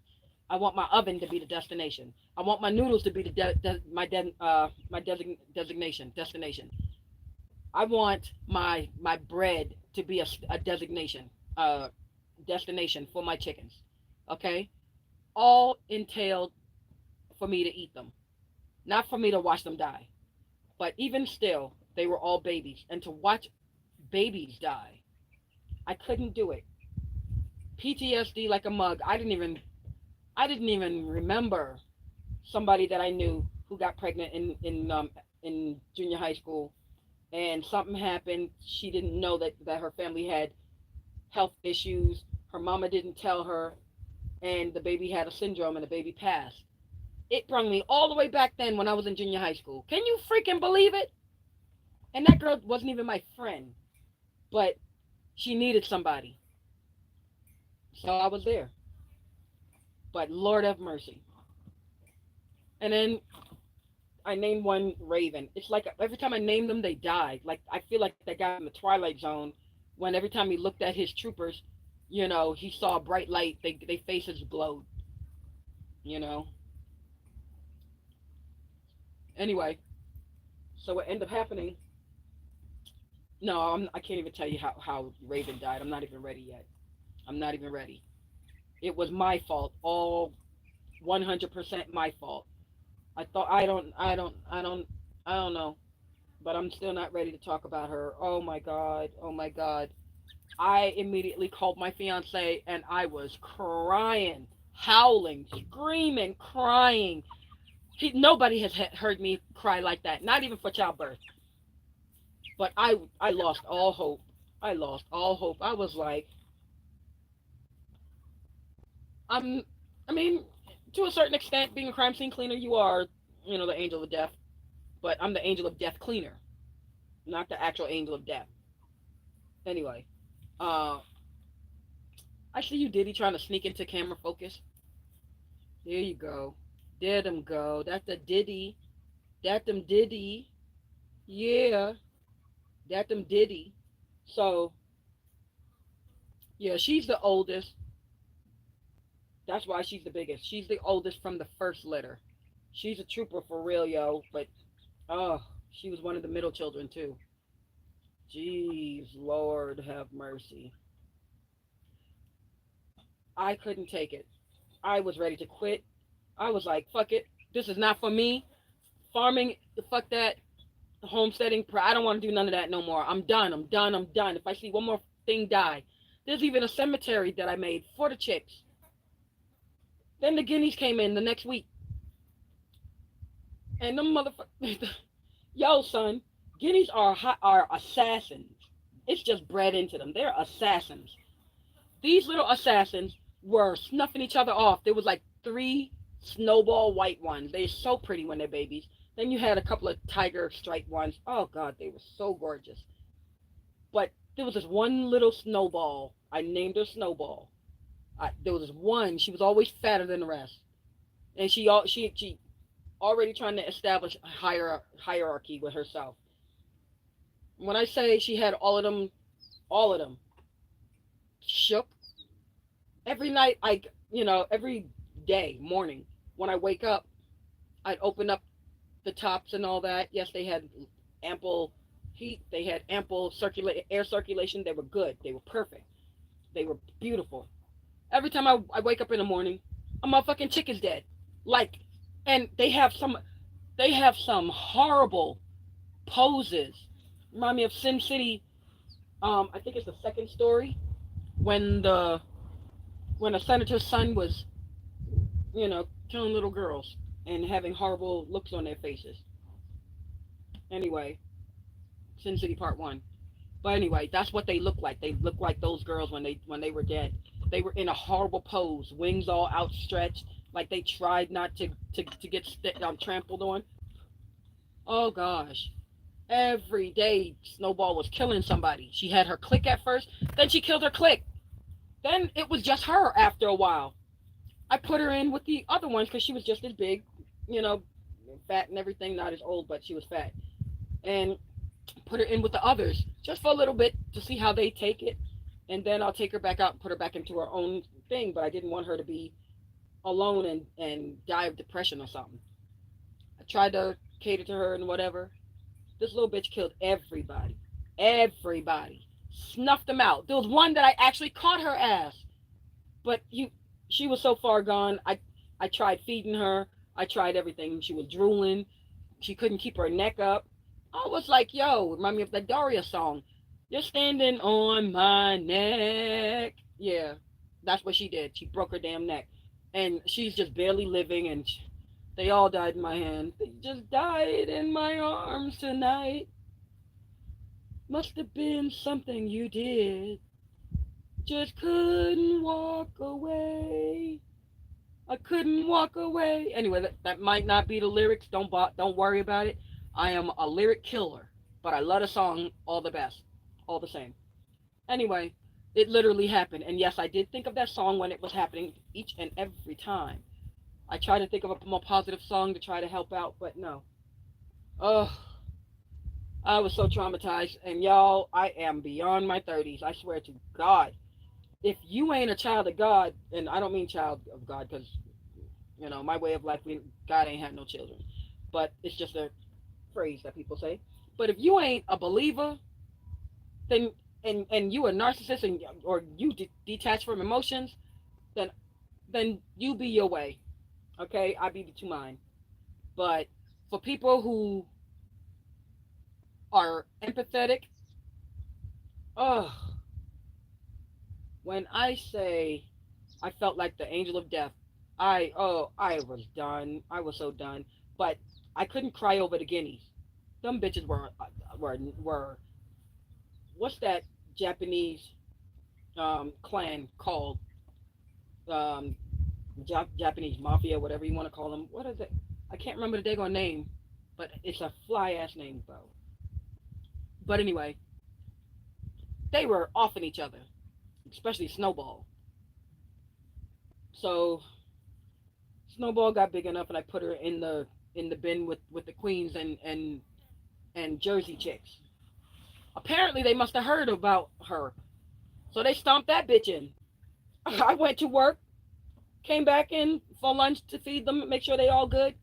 I want my oven to be the destination. I want my noodles to be my designation destination. I want my bread to be a designation destination for my chickens. Okay, all entailed for me to eat them, not for me to watch them die. But even still, they were all babies, and to watch babies die, I couldn't do it. PTSD like a mug. I didn't even remember somebody that I knew who got pregnant in junior high school, and something happened. She didn't know that her family had health issues. Her mama didn't tell her, and the baby had a syndrome, and the baby passed. It brought me all the way back then when I was in junior high school. Can you freaking believe it? And that girl wasn't even my friend, but she needed somebody, so I was there. But Lord have mercy. And then I named one Raven. It's like every time I named them, they died. Like I feel like that guy in the Twilight Zone, when every time he looked at his troopers, you know, he saw a bright light. They faces glowed. You know. Anyway, so what ended up happening? No, I can't even tell you how Raven died. I'm not even ready yet. I'm not even ready. It was my fault. All 100% my fault. I thought I don't know, but I'm still not ready to talk about her. Oh my god. Oh my god. I immediately called my fiance and I was crying, howling, screaming, crying. Nobody has heard me cry like that, not even for childbirth. But I lost all hope. I lost all hope. I was like, I'm. I mean, to a certain extent, being a crime scene cleaner, you are, the angel of death. But I'm the angel of death cleaner, not the actual angel of death. Anyway, uh, I see you, Diddy, trying to sneak into camera focus. There you go. There them go. That's the Diddy. That them Diddy. Yeah, that them Diddy. So yeah, she's the oldest. That's why she's the biggest. She's the oldest from the first litter. She's a trooper for real, yo. But oh, she was one of the middle children too. Jeez, Lord have mercy. I couldn't take it. I was ready to quit. I was like, fuck it. This is not for me. Farming, fuck that. Homesteading, I don't want to do none of that no more. I'm done. I'm done. I'm done. If I see one more thing die, there's even a cemetery that I made for the chicks. Then the guineas came in the next week, and them motherfuckers, yo, son, guineas are assassins. It's just bred into them. They're assassins. These little assassins were snuffing each other off. There was like three snowball white ones. They're so pretty when they're babies. Then you had a couple of tiger striped ones. Oh God, they were so gorgeous. But there was this one little snowball. I named her Snowball. There was this one. She was always fatter than the rest, and she already trying to establish a hierarchy with herself. When I say she had all of them shook every night. Every day morning when I wake up, I'd open up the tops and all that. Yes, they had ample heat. They had ample air circulation. They were good. They were perfect. They were beautiful. Every time I wake up in the morning, a motherfucking chick is dead. Like, and they have some horrible poses. Remind me of Sin City. I think it's the second story when a senator's son was, killing little girls and having horrible looks on their faces. Anyway, Sin City Part One. But anyway, that's what they look like. They look like those girls when they were dead. They were in a horrible pose, wings all outstretched, like they tried not to get trampled on. Oh gosh. Every day Snowball was killing somebody. She had her clique at first, then she killed her clique. Then it was just her after a while. I put her in with the other ones because she was just as big, you know, fat and everything, not as old, but she was fat. And put her in with the others just for a little bit to see how they take it. And then I'll take her back out and put her back into her own thing. But I didn't want her to be alone and die of depression or something. I tried to cater to her and whatever. This little bitch killed everybody. Everybody. Snuffed them out. There was one that I actually caught her ass. But she was so far gone. I tried feeding her. I tried everything. She was drooling. She couldn't keep her neck up. I was like, yo, remind me of that Daria song. You're standing on my neck. Yeah, that's what she did. She broke her damn neck. And she's just barely living, and they all died in my hand. They just died in my arms tonight. Must have been something you did. Just couldn't walk away. I couldn't walk away. Anyway, that might not be the lyrics. Don't worry about it. I am a lyric killer, but I love the song all the best, all the same. Anyway, it literally happened, and yes, I did think of that song when it was happening each and every time. I tried to think of a more positive song to try to help out, but no. Oh, I was so traumatized, and y'all, I am beyond my 30s. I swear to God, if you ain't a child of God, and I don't mean child of God because my way of life, God ain't had no children, but it's just a phrase that people say. But if you ain't a believer, then and you a narcissist or you detached from emotions, then you be your way. Okay, I be to mine. But for people who are empathetic, oh, when I say I felt like the angel of death, I was done. I was so done. But I couldn't cry over the guineas. Them bitches were what's that Japanese clan called um, Japanese mafia, whatever you want to call them. What is it? I can't remember the daggone name, but it's a fly ass name, though. But anyway, they were offing each other, especially Snowball. So Snowball got big enough, and I put her in the bin with the queens and Jersey chicks. Apparently, they must have heard about her, so they stomped that bitch in. I went to work, came back in for lunch to feed them, make sure they all good,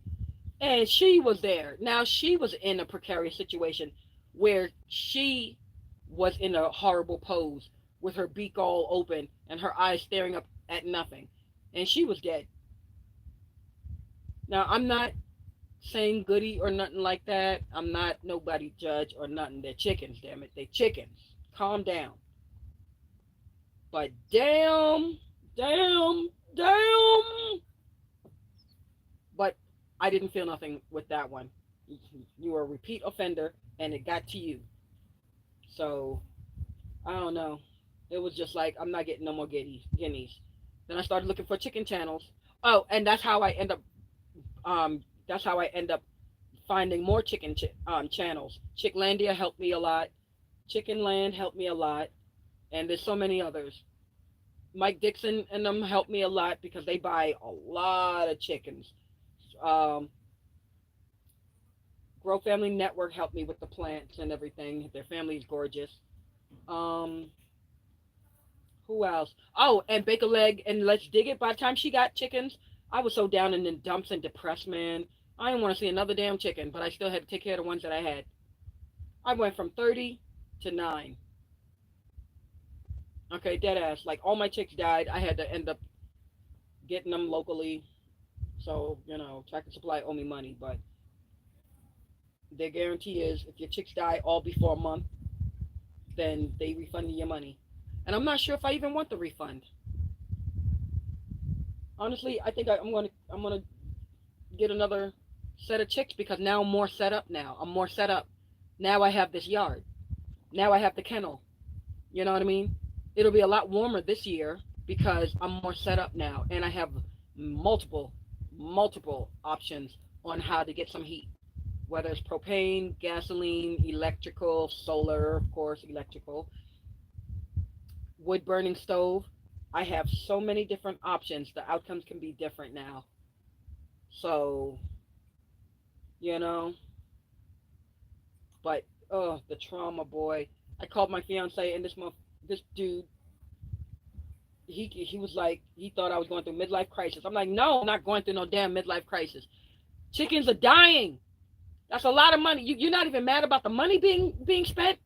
and she was there. Now she was in a precarious situation where she was in a horrible pose with her beak all open and her eyes staring up at nothing, and she was dead. Now I'm not saying goody or nothing like that. I'm not nobody judge or nothing. They're chickens, damn it. They chickens. Calm down. But damn. But I didn't feel nothing with that one. You were a repeat offender and it got to you. So I don't know. It was just like I'm not getting no more guineas. Then I started looking for chicken channels. Oh, and that's how I end up finding more channels. Chicklandia helped me a lot. Chicken Land helped me a lot, and there's so many others. Mike Dixon and them help me a lot because they buy a lot of chickens. Um, Grow Family Network helped me with the plants and everything. Their family is gorgeous. Um, who else? Oh, and Bake a Leg and Let's Dig It. By the time she got chickens, I was so down in the dumps and depressed, man. I didn't want to see another damn chicken, but I still had to take care of the ones that I had. I went from 30 to 9. Okay, dead ass. Like all my chicks died. I had to end up getting them locally. So, Tractor Supply owe me money, but their guarantee is if your chicks die all before a month, then they refund you your money. And I'm not sure if I even want the refund. Honestly, I think I'm gonna get another set of chicks because now I'm more set up now. I'm more set up. Now I have this yard. Now I have the kennel. You know what I mean? It'll be a lot warmer this year because I'm more set up now and I have multiple options on how to get some heat. Whether it's propane, gasoline, electrical, solar, of course, electrical, wood burning stove. I have so many different options. The outcomes can be different now. So, you know, but oh, the trauma, boy. I called my fiance and this dude, he was like, he thought I was going through midlife crisis. I'm like, no, I'm not going through no damn midlife crisis. Chickens are dying. That's a lot of money. You're not even mad about the money being spent.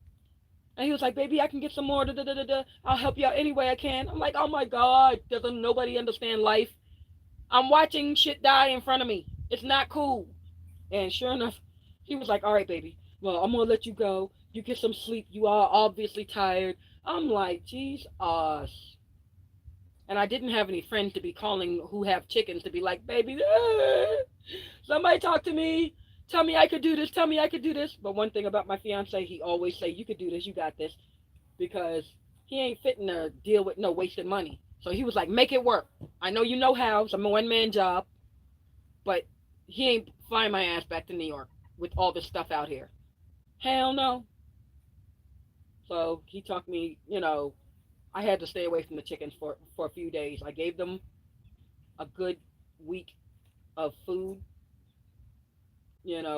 And he was like, baby, I can get some more. Da, da, da, da, da. I'll help you out any way I can. I'm like, oh my God, doesn't nobody understand life? I'm watching shit die in front of me. It's not cool. And sure enough, he was like, all right, baby. Well, I'm going to let you go. You get some sleep. You are obviously tired. I'm like, geez, and I didn't have any friends to be calling who have chickens to be like, baby, somebody talk to me. Tell me I could do this. Tell me I could do this. But one thing about my fiance, he always say, you could do this. You got this. Because he ain't fitting to deal with no wasted money. So he was like, make it work. I know you know how. It's a one-man job. But he ain't flying my ass back to New York with all this stuff out here. Hell no. So he talked me, I had to stay away from the chickens for a few days. I gave them a good week of food.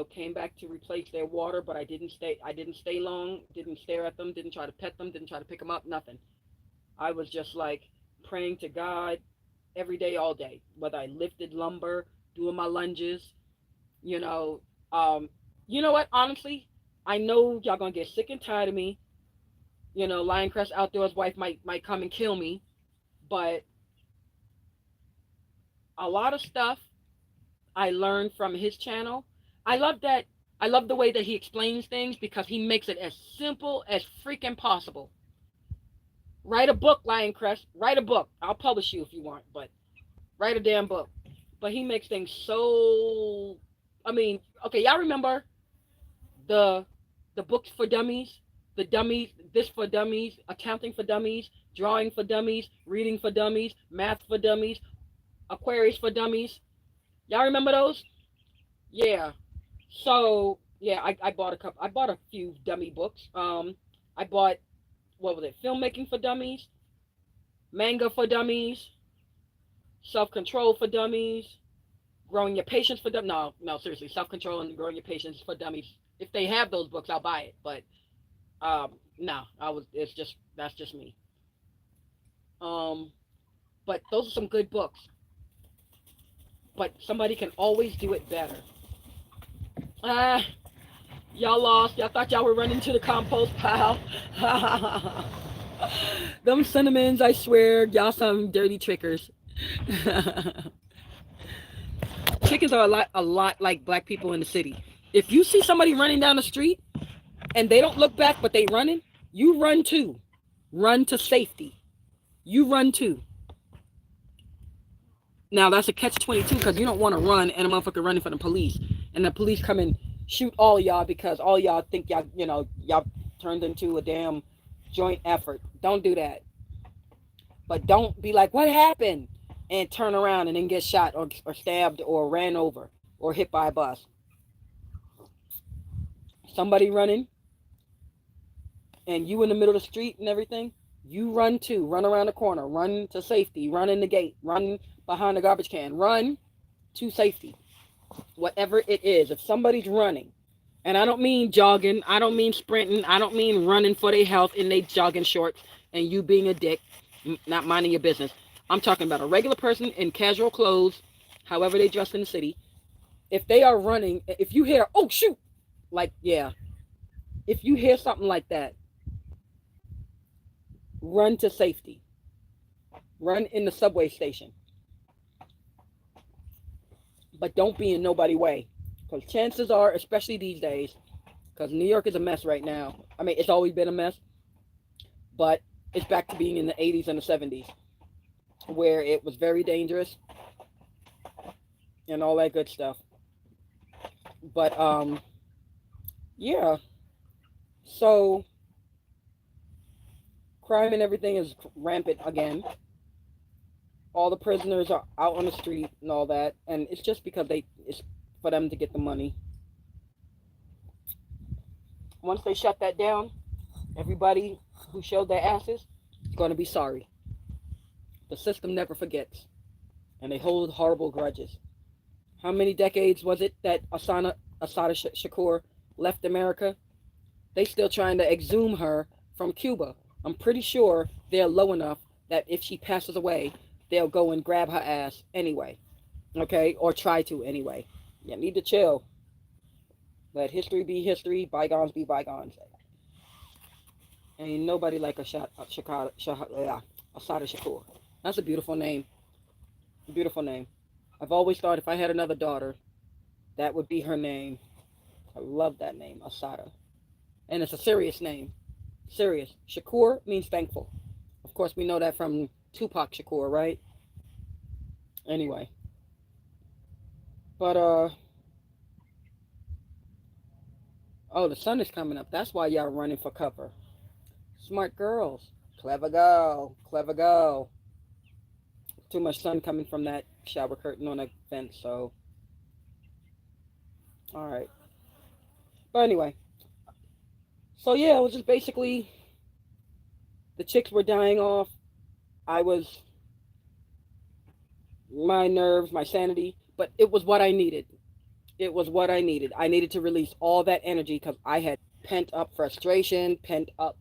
Came back to replace their water, but I didn't stay long, didn't stare at them, didn't try to pet them, didn't try to pick them up, nothing. I was just like praying to God every day, all day, whether I lifted lumber, doing my lunges, you know. You know what, honestly, I know y'all gonna get sick and tired of me. Lioncrest Outdoors wife might come and kill me, but a lot of stuff I learned from his channel. I love that. I love the way that he explains things because he makes it as simple as freaking possible. Write a book, Lioncrest. Write a book. I'll publish you if you want, but write a damn book. But he makes things okay, y'all remember the books for dummies? the dummies, this for dummies, accounting for dummies, drawing for dummies, reading for dummies, math for dummies, Aquarius for dummies. Y'all remember those? Yeah. So yeah, I bought a couple. I bought a few dummy books. I bought, what was it? Filmmaking for dummies, manga for dummies, self control for dummies, growing your patience for dummies. No, no, seriously, self control and growing your patience for dummies. If they have those books, I'll buy it. But no, I was. It's just that's just me. Um, but those are some good books. But somebody can always do it better. Ah, y'all lost. Y'all thought y'all were running to the compost pile. Them cinnamons, I swear, y'all some dirty trickers. Chickens are a lot like black people in the city. If you see somebody running down the street and they don't look back, but they running, you run too. Run to safety. You run too. Now that's a catch-22 because you don't want to run and a motherfucker running for the police, and the police come and shoot all of y'all because all y'all think y'all turned into a damn joint effort. Don't do that. But don't be like, what happened? And turn around and then get shot or stabbed or ran over or hit by a bus. Somebody running and you in the middle of the street and everything, you run too. Run around the corner. Run to safety. Run in the gate. Run behind the garbage can. Run to safety. Whatever it is. If somebody's running, and I don't mean jogging, I don't mean sprinting, I don't mean running for their health in their jogging shorts and you being a dick, not minding your business. I'm talking about a regular person in casual clothes, however they dress in the city. If they are running, if you hear, oh shoot, like, yeah, if you hear something like that, run to safety. Run in the subway station. But don't be in nobody's way. Because chances are, especially these days, because New York is a mess right now. I mean, it's always been a mess. But it's back to being in the 80s and the 70s. Where it was very dangerous. And all that good stuff. But, yeah. So, crime and everything is rampant again. All the prisoners are out on the street and all that. And it's just because it's for them to get the money. Once they shut that down, everybody who showed their asses is going to be sorry. The system never forgets. And they hold horrible grudges. How many decades was it that Assata Shakur left America? They still trying to exhume her from Cuba. I'm pretty sure they're low enough that if she passes away, they'll go and grab her ass anyway. Okay? Or try to anyway. You need to chill. Let history be history. Bygones be bygones. Ain't nobody like Assata Shakur. That's a beautiful name. Beautiful name. I've always thought if I had another daughter, that would be her name. I love that name, Assata. And it's a serious name. Serious. Shakur means thankful. Of course, we know that from Tupac Shakur, right? Anyway. But, oh, the sun is coming up. That's why y'all running for cover. Smart girls. Clever girl. Clever girl. Too much sun coming from that shower curtain on the fence, so. Alright. But anyway. So yeah, it was just basically the chicks were dying off. I was, my nerves, my sanity, but it was what I needed. It was what I needed. I needed to release all that energy because I had pent up frustration, pent up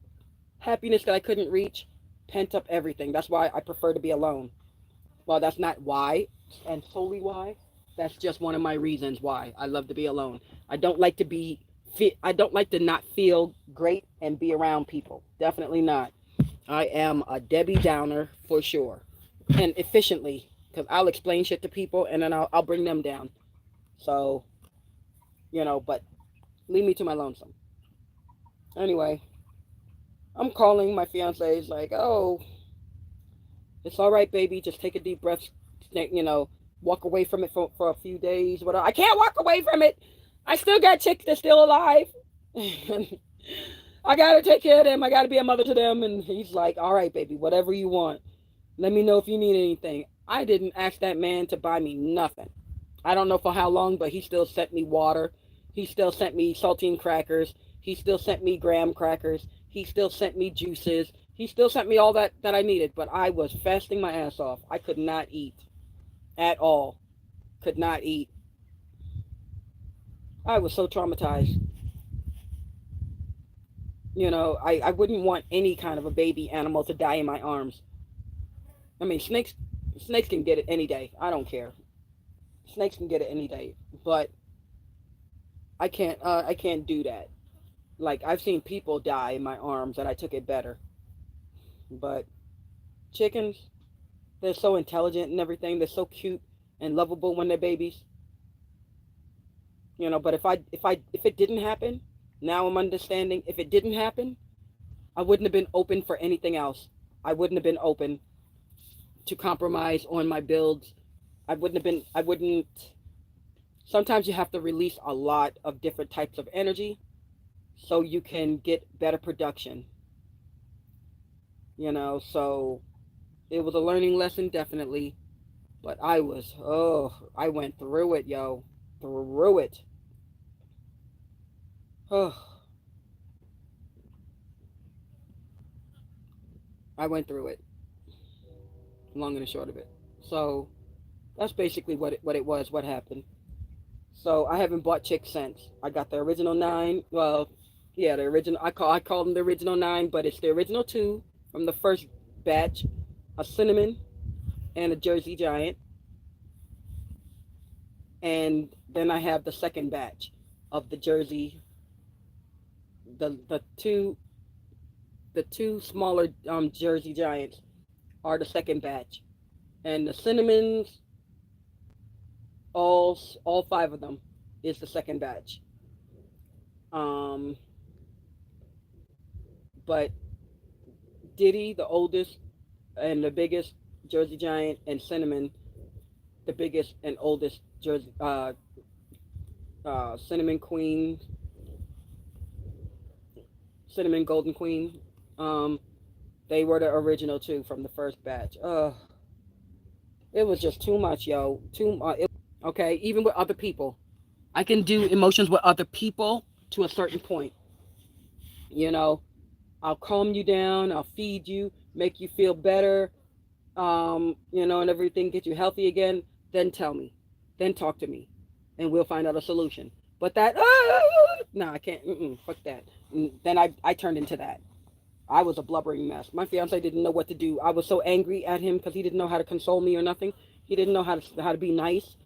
happiness that I couldn't reach, pent up everything. That's why I prefer to be alone. Well, that's not why and solely why. That's just one of my reasons why I love to be alone. I don't like to not feel great and be around people. Definitely not. I am a Debbie Downer for sure. And efficiently. Because I'll explain shit to people and then I'll bring them down. So, but leave me to my lonesome. Anyway, I'm calling my fiance. Is like, oh, it's all right, baby. Just take a deep breath. Walk away from it for a few days. Whatever. I can't walk away from it. I still got chicks that's still alive. I gotta take care of them. I gotta be a mother to them. And he's like, all right, baby, whatever you want. Let me know if you need anything. I didn't ask that man to buy me nothing. I don't know for how long, but he still sent me water. He still sent me saltine crackers. He still sent me graham crackers. He still sent me juices. He still sent me all that I needed. But I was fasting my ass off. I could not eat at all. Could not eat. I was so traumatized. I wouldn't want any kind of a baby animal to die in my arms. I mean, snakes can get it any day. I don't care. Snakes can get it any day. But I can't do that. Like, I've seen people die in my arms and I took it better. But chickens, they're so intelligent and everything. They're so cute and lovable when they're babies. But if it didn't happen, now I'm understanding, if it didn't happen, I wouldn't have been open for anything else. I wouldn't have been open to compromise on my builds. I wouldn't. Sometimes you have to release a lot of different types of energy so you can get better production. So it was a learning lesson, definitely. But I went through it, yo. Through it. Oh, I went through it. Long and the short of it. So that's basically what happened. So I haven't bought chicks since. I got the original 9. Well, yeah, the original. I call them the original 9, but it's the original 2 from the first batch, a cinnamon and a Jersey Giant, and then I have the second batch of the Jersey. The two smaller Jersey Giants are the second batch, and the cinnamons, all 5 of them, is the second batch. But Diddy, the oldest and the biggest Jersey Giant, and Cinnamon, the biggest and oldest Jersey Cinnamon Queen, Cinnamon Golden Queen. They were the original 2 from the first batch. It was just too much, yo. Too much. Okay, even with other people, I can do emotions with other people to a certain point. I'll calm you down. I'll feed you, make you feel better. And everything, get you healthy again. Then tell me, then talk to me, and we'll find out a solution. But that, no, I can't. Fuck that. And then I turned into that. I was a blubbering mess. My fiance didn't know what to do. I was so angry at him because he didn't know how to console me or nothing. He didn't know how to be nice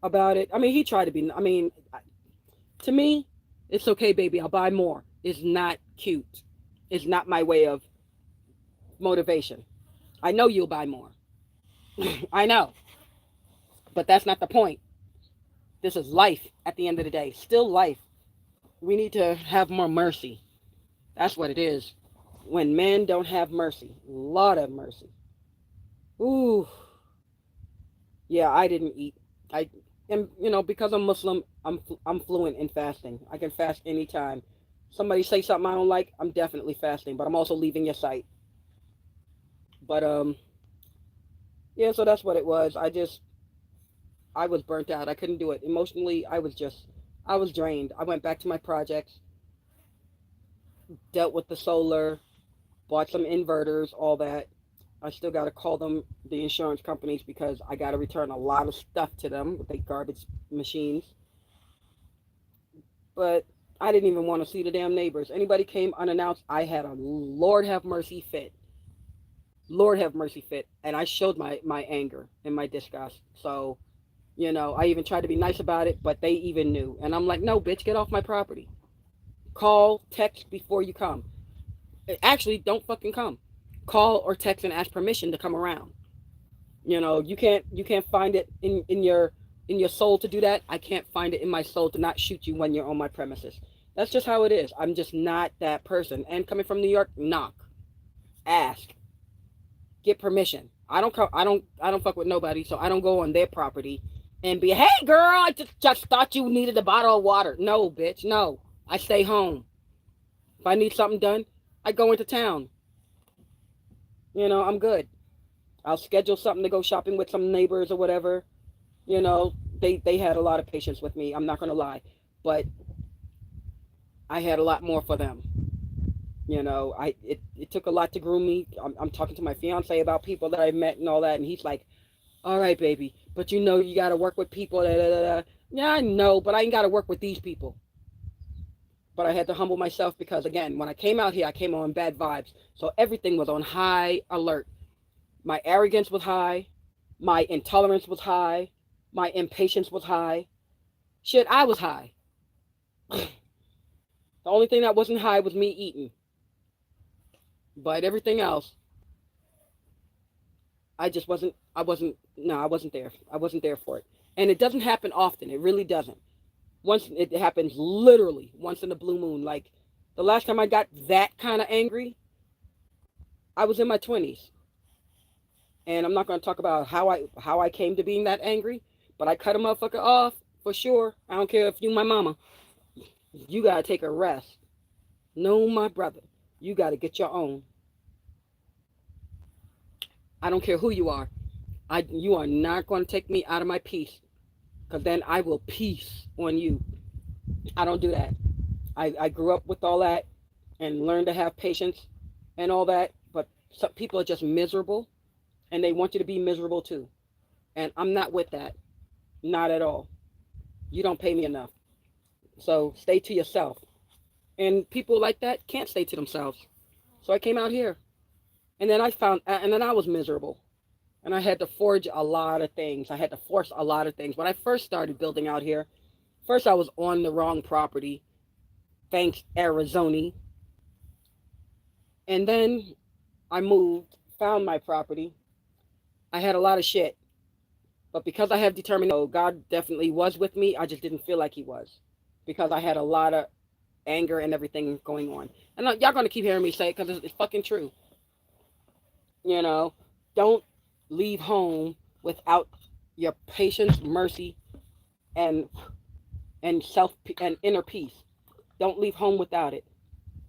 about it. I mean, he tried to be. I mean, to me, it's okay, baby. I'll buy more. It's not cute. It's not my way of motivation. I know you'll buy more. I know. But that's not the point. This is life at the end of the day. Still life. We need to have more mercy. That's what it is. When men don't have mercy. A lot of mercy. Ooh. Yeah, I didn't eat. And because I'm Muslim, I'm fluent in fasting. I can fast anytime. Somebody say something I don't like, I'm definitely fasting, but I'm also leaving your sight. But yeah, so that's what it was. I was burnt out. I couldn't do it. Emotionally, I was drained. I went back to my projects, dealt with the solar, bought some inverters, all that. I still got to call them, the insurance companies, because I got to return a lot of stuff to them with the garbage machines. But I didn't even want to see the damn neighbors. Anybody came unannounced, I had a Lord have mercy fit. Lord have mercy fit. And I showed my anger and my disgust. So, I even tried to be nice about it, but they even knew. And I'm like, no, bitch, get off my property. Call, text before you come. Actually, don't fucking come. Call or text and ask permission to come around. You can't find it in your soul to do that. I can't find it in my soul to not shoot you when you're on my premises. That's just how it is. I'm just not that person. And coming from New York, knock, ask, get permission. I don't fuck with nobody, so I don't go on their property and be, hey girl, I just thought you needed a bottle of water. No, bitch, no. I stay home. If I need something done, I go into town. I'm good. I'll schedule something to go shopping with some neighbors or whatever. You know, they had a lot of patience with me. I'm not gonna lie, but I had a lot more for them. It took a lot to groom me. I'm talking to my fiance about people that I met and all that, and he's like, "All right, baby, but you got to work with people." Da, da, da, da. Yeah, I know, but I ain't got to work with these people. But I had to humble myself because, again, when I came out here, I came on bad vibes, so everything was on high alert. My arrogance was high, my intolerance was high, my impatience was high. Shit, I was high. The only thing that wasn't high was me eating, but everything else, I just wasn't. I wasn't. No, I wasn't there. I wasn't there for it. And it doesn't happen often. It really doesn't. Once it happens, literally once in a blue moon. Like the last time I got that kind of angry, I was in my 20s, and I'm not going to talk about how I came to being that angry. But I cut a motherfucker off for sure. I don't care if you my mama. You gotta take a rest. No, my brother, you gotta get your own. I don't care who you are. You are not going to take me out of my peace, because then I will peace on you. I don't do that. I grew up with all that and learned to have patience and all that, but some people are just miserable and they want you to be miserable too. And I'm not with that. Not at all. You don't pay me enough. So stay to yourself. And people like that can't stay to themselves. So I came out here, and then I was miserable. And I had to forge a lot of things. I had to force a lot of things. When I first started building out here, first I was on the wrong property. Thanks, Arizona. And then I moved, found my property. I had a lot of shit. But because I have determination, God definitely was with me. I just didn't feel like he was. Because I had a lot of anger and everything going on. And y'all going to keep hearing me say it because it's fucking true. Don't leave home without your patience, mercy, and self and inner peace. Don't leave home without it.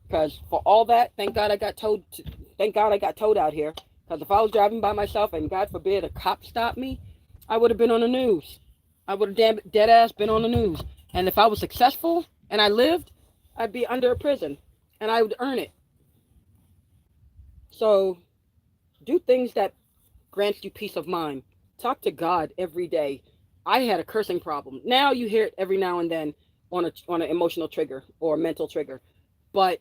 Because for all that, thank God I got towed. Thank God I got towed out here. Because if I was driving by myself and God forbid a cop stopped me, I would have been on the news. I would have dead ass been on the news. And if I was successful and I lived, I'd be under a prison and I would earn it. So do things that grants you peace of mind. Talk to God every day. I had a cursing problem. Now you hear it every now and then on an emotional trigger or a mental trigger. But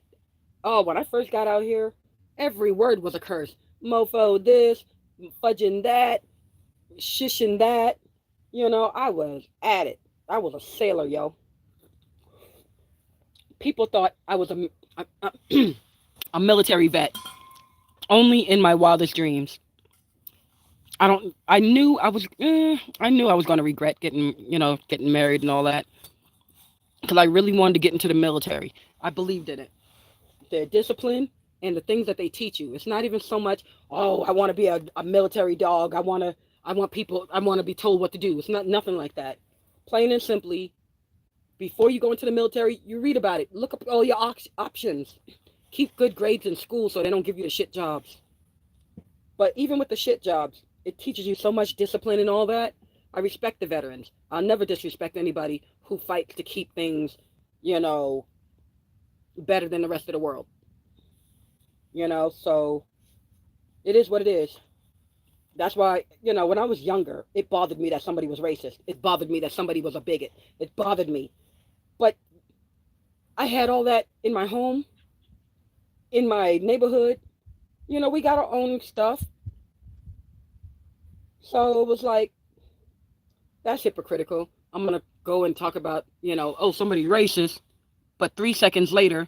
when I first got out here, every word was a curse. Mofo this, fudging that, shishing that. I was at it. I was a sailor, yo. People thought I was a military vet. Only in my wildest dreams. I knew I was going to regret getting married and all that. Because I really wanted to get into the military. I believed in it. Their discipline and the things that they teach you. It's not even so much, I want to be a military dog. I want to be told what to do. It's nothing like that. Plain and simply, before you go into the military, you read about it. Look up all your options. Keep good grades in school so they don't give you the shit jobs. But even with the shit jobs, it teaches you so much discipline and all that. I respect the veterans. I'll never disrespect anybody who fights to keep things, better than the rest of the world. So it is what it is. That's why, when I was younger, it bothered me that somebody was racist. It bothered me that somebody was a bigot. It bothered me. But I had all that in my home, in my neighborhood. We got our own stuff. So it was like, that's hypocritical. I'm going to go and talk about, somebody's racist. But 3 seconds later,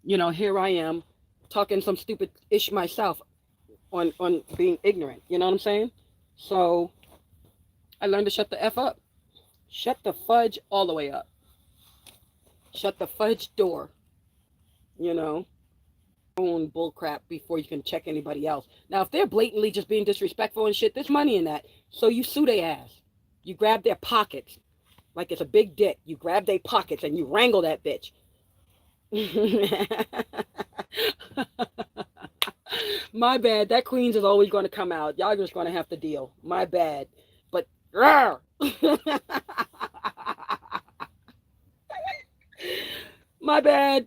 here I am talking some stupid ish myself on being ignorant. You know what I'm saying? So I learned to shut the F up. Shut the fudge all the way up. Shut the fudge door. Own bullcrap before you can check anybody else. Now, if they're blatantly just being disrespectful and shit, there's money in that. So you sue their ass. You grab their pockets like it's a big dick. You grab their pockets and you wrangle that bitch. My bad. That Queens is always going to come out. Y'all just going to have to deal. My bad. But rawr. My bad.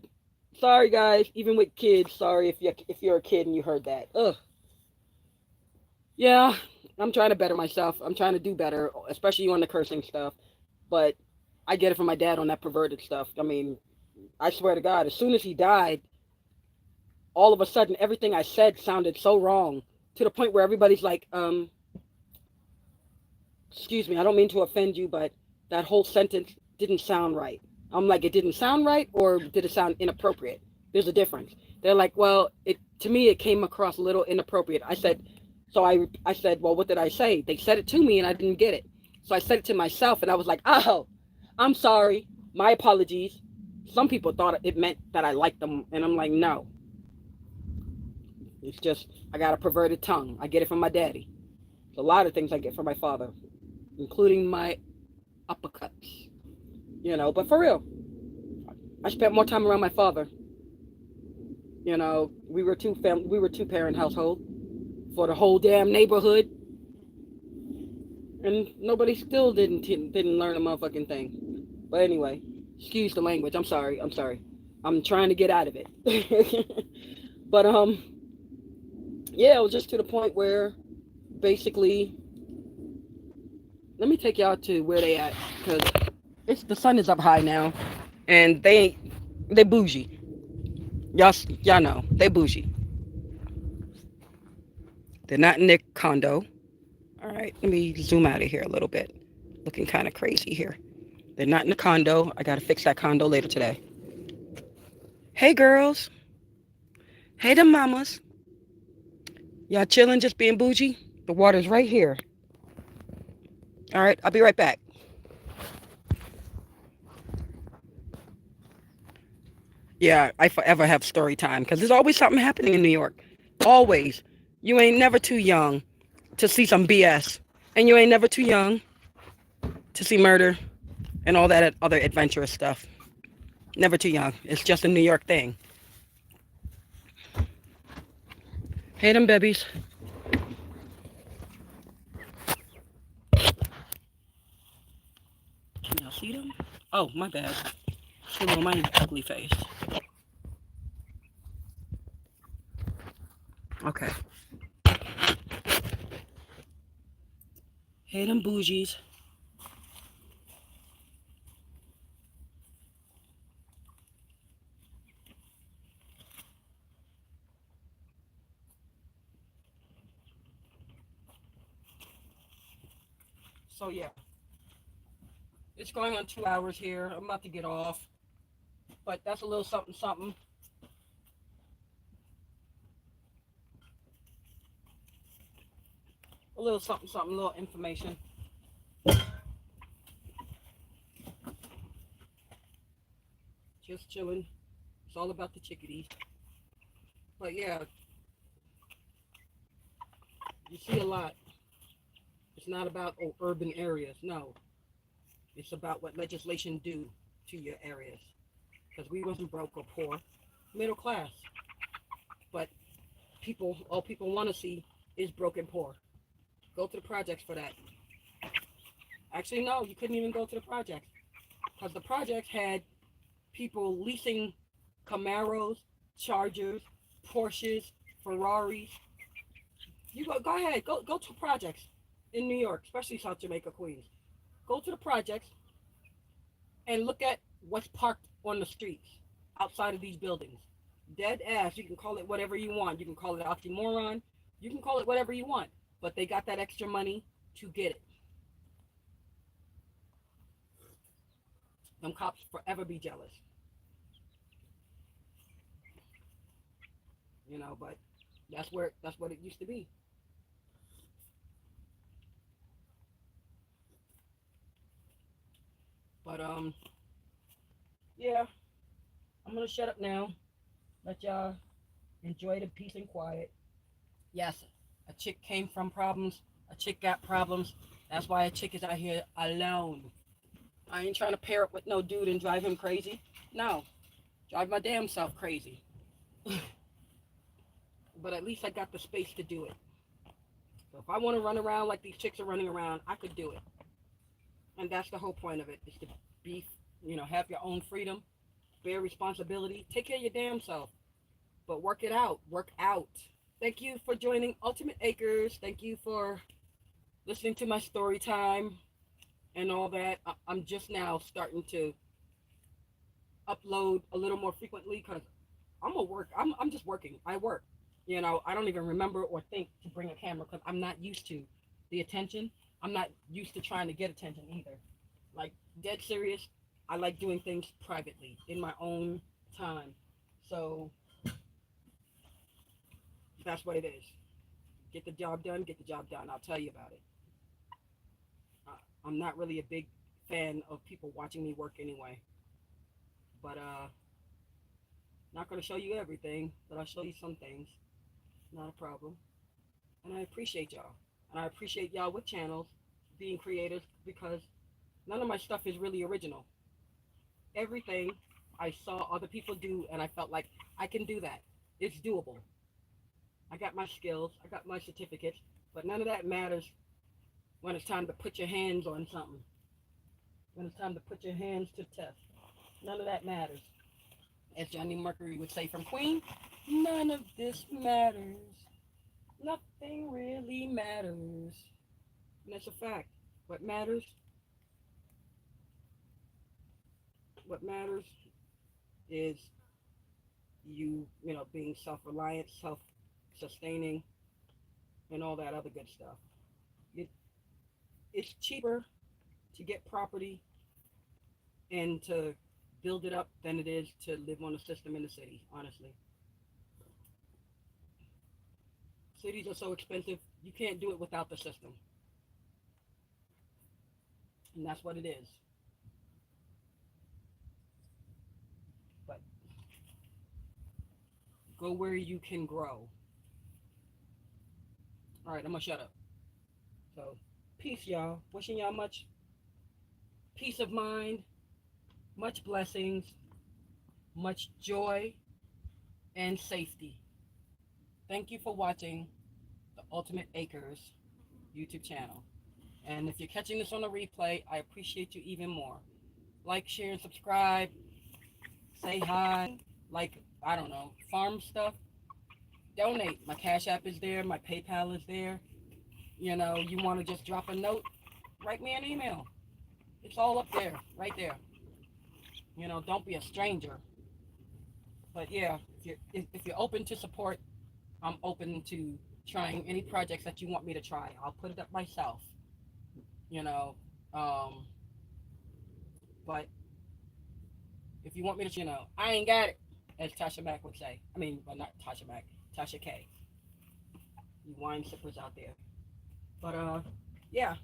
Sorry, guys. Even with kids, sorry if you're a kid and you heard that. Ugh. Yeah, I'm trying to better myself. I'm trying to do better, especially on the cursing stuff. But I get it from my dad on that perverted stuff. I mean, I swear to God, as soon as he died, all of a sudden everything I said sounded so wrong to the point where everybody's like, excuse me, I don't mean to offend you, but that whole sentence didn't sound right. I'm like, it didn't sound right, or did it sound inappropriate? There's a difference. They're like, well, it to me it came across a little inappropriate. I said, well, what did I say? They said it to me and I didn't get it. So I said it to myself and I was like, oh, I'm sorry. My apologies. Some people thought it meant that I liked them, and I'm like, no. It's just I got a perverted tongue. I get it from my daddy. There's a lot of things I get from my father, including my uppercuts. But for real, I spent more time around my father. We were two parent household for the whole damn neighborhood, and nobody still didn't learn a motherfucking thing. But anyway, excuse the language. I'm sorry. I'm sorry. I'm trying to get out of it. But yeah, it was just to the point where basically, let me take y'all to where they at, because the sun is up high now, and they bougie. Y'all know they bougie. They're not in their condo. All right, let me zoom out of here a little bit. Looking kind of crazy here. They're not in the condo. I gotta fix that condo later today. Hey girls. Hey them mamas. Y'all chilling, just being bougie? The water's right here. All right, I'll be right back. Yeah, I forever have story time because there's always something happening in New York. Always. You ain't never too young to see some BS. And you ain't never too young to see murder and all that other adventurous stuff. Never too young. It's just a New York thing. Hey, them babies. Can y'all see them? Oh, my bad. Still on my ugly face. Okay. Hey, them bougies. So, yeah. It's going on 2 hours here. I'm about to get off. But that's a little something, something. A little something, something, a little information. Just chilling. It's all about the chickadees. But yeah, you see a lot. It's not about urban areas. No. It's about what legislation do to your areas. Because we wasn't broke or poor. Middle class. But all people want to see is broke and poor. Go to the projects for that. Actually, no, you couldn't even go to the projects. Because the projects had people leasing Camaros, Chargers, Porsches, Ferraris. You go ahead, go to projects in New York, especially South Jamaica, Queens. Go to the projects and look at what's parked on the streets outside of these buildings. Dead ass. You can call it whatever you want. You can call it oxymoron. You can call it whatever you want. But they got that extra money to get it. Them cops forever be jealous. But that's what it used to be. But yeah, I'm gonna shut up now. Let y'all enjoy the peace and quiet. Yes, a chick came from problems. A chick got problems. That's why a chick is out here alone. I ain't trying to pair up with no dude and drive him crazy. No. Drive my damn self crazy. But at least I got the space to do it. So if I want to run around like these chicks are running around, I could do it. And that's the whole point of it, is to be, have your own freedom, bear responsibility, take care of your damn self, but work it out, work out. Thank you for joining Ultimate Acres. Thank you for listening to my story time and all that. I'm just now starting to upload a little more frequently because I'm just working. I work. I don't even remember or think to bring a camera because I'm not used to the attention. I'm not used to trying to get attention either. Like, dead serious. I like doing things privately in my own time. So that's what it is. Get the job done, get the job done. I'll tell you about it. I'm not really a big fan of people watching me work anyway. But not gonna show you everything, but I'll show you some things. Not a problem. And I appreciate y'all. And I appreciate y'all with channels being creators because none of my stuff is really original. Everything I saw other people do and I felt like I can do that. It's doable. I got my skills, I got my certificates, but none of that matters when it's time to put your hands on something. When it's time to put your hands to test. None of that matters. As Johnny Mercury would say from Queen, none of this matters. Nothing really matters. And that's a fact. What matters, what matters is being self-reliant, self-sustaining, and all that other good stuff. It, it's cheaper to get property and to build it up than it is to live on a system in the city, honestly. Cities are so expensive, you can't do it without the system. And that's what it is. But go where you can grow. All right, I'm going to shut up. So, peace, y'all. Wishing y'all much peace of mind, much blessings, much joy, and safety. Thank you for watching the Ultimate Acres YouTube channel. And if you're catching this on a replay, I appreciate you even more. Like, share, and subscribe. Say hi. Like, I don't know, farm stuff. Donate. My Cash App is there. My PayPal is there. You want to just drop a note, write me an email. It's all up there, right there. Don't be a stranger. But yeah, if you're open to support, I'm open to trying any projects that you want me to try. I'll put it up myself. You know, um, but if you want me to, I ain't got it, as Tasha Mack would say. I mean, well, not Tasha Mack, Tasha K. You wine sippers out there. But yeah.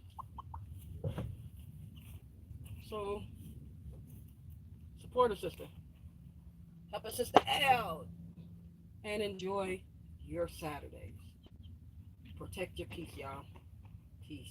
So support a sister, help a sister out, and enjoy your Saturdays. Protect your peace, y'all. Peace.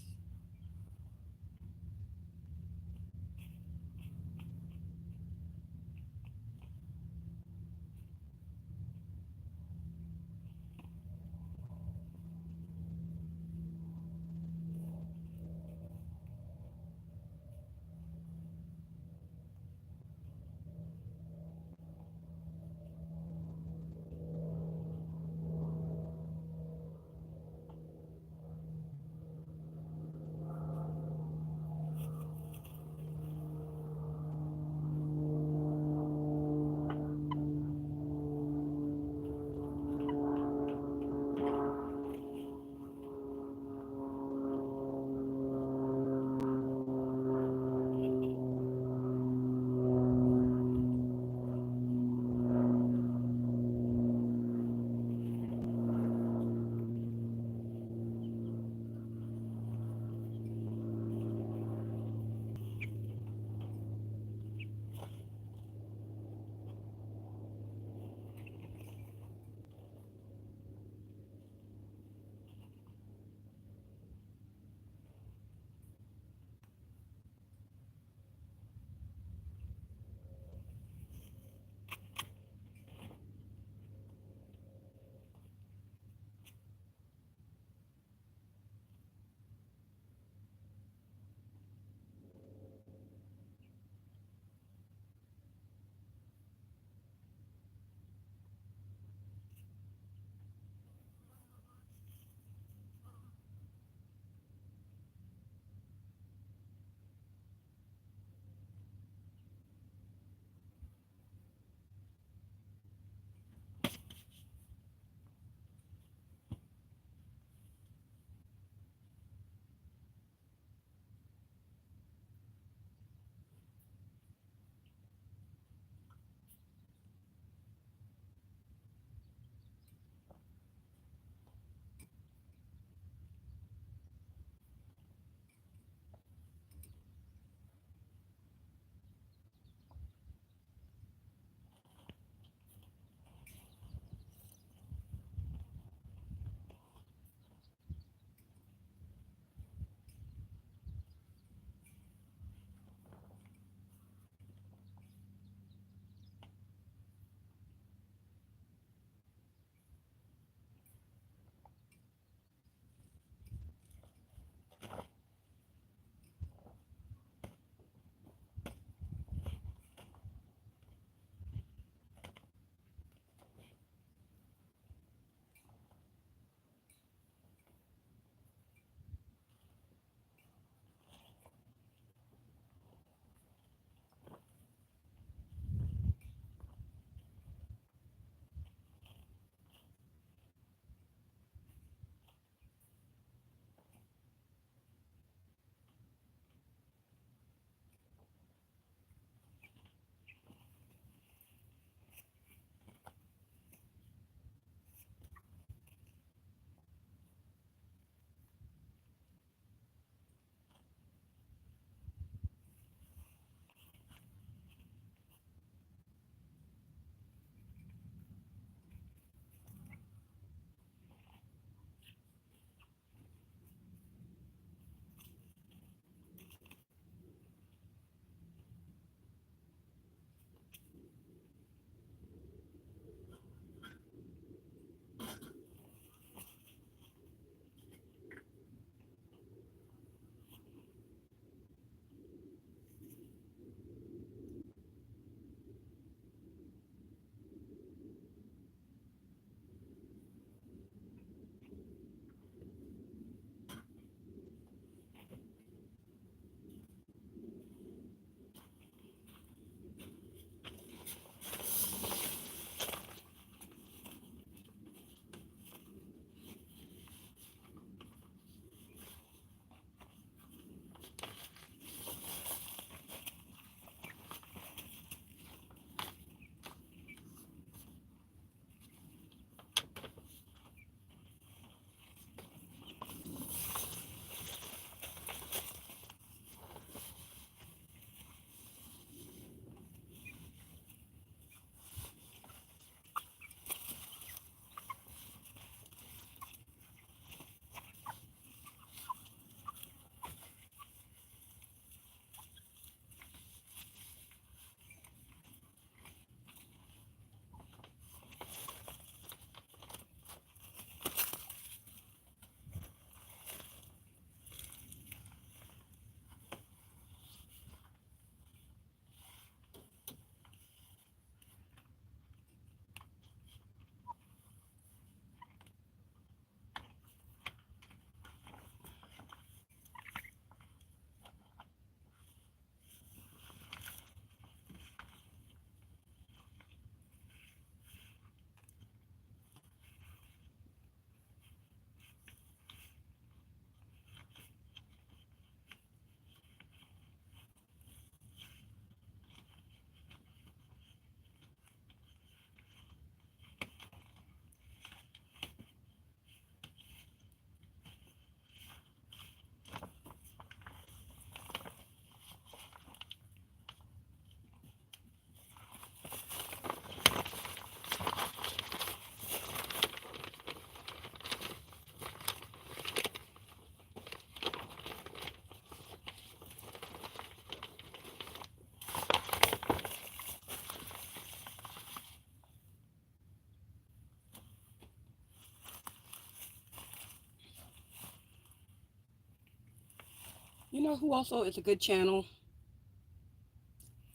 You know who also is a good channel?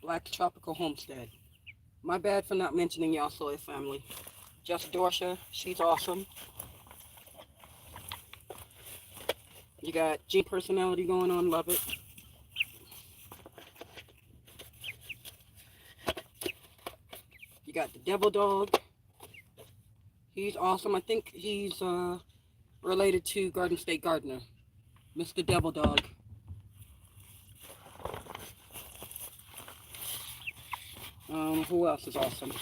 Black Tropical Homestead. My bad for not mentioning y'all soy family. Just Dorsha, she's awesome. You got G personality going on, love it. You got the Devil Dog. He's awesome. I think he's related to Garden State Gardener, Mr. Devil Dog. Who else is awesome?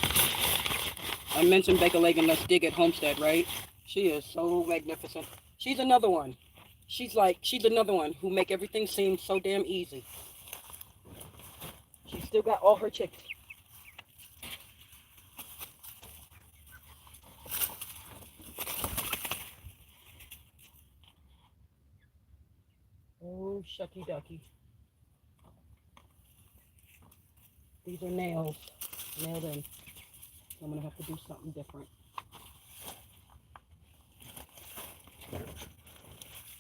I mentioned Bake a Leg and Let's Dig at Homestead, right? She is so magnificent. She's another one. She's another one who make everything seem so damn easy. She's still got all her chicks. Oh, shucky ducky. These are nails. Nailed in. I'm going to have to do something different.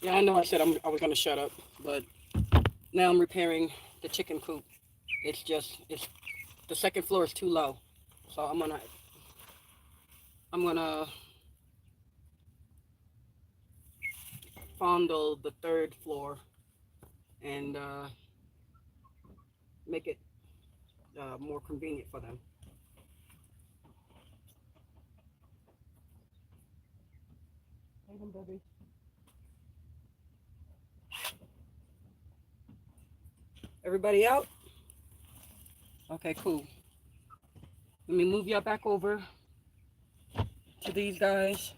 Yeah, I know I said I was going to shut up, but now I'm repairing the chicken coop. It's the second floor is too low. So I'm going to fondle the third floor and make it more convenient for them. Hey, them baby. Everybody out? Okay, cool. Let me move y'all back over to these guys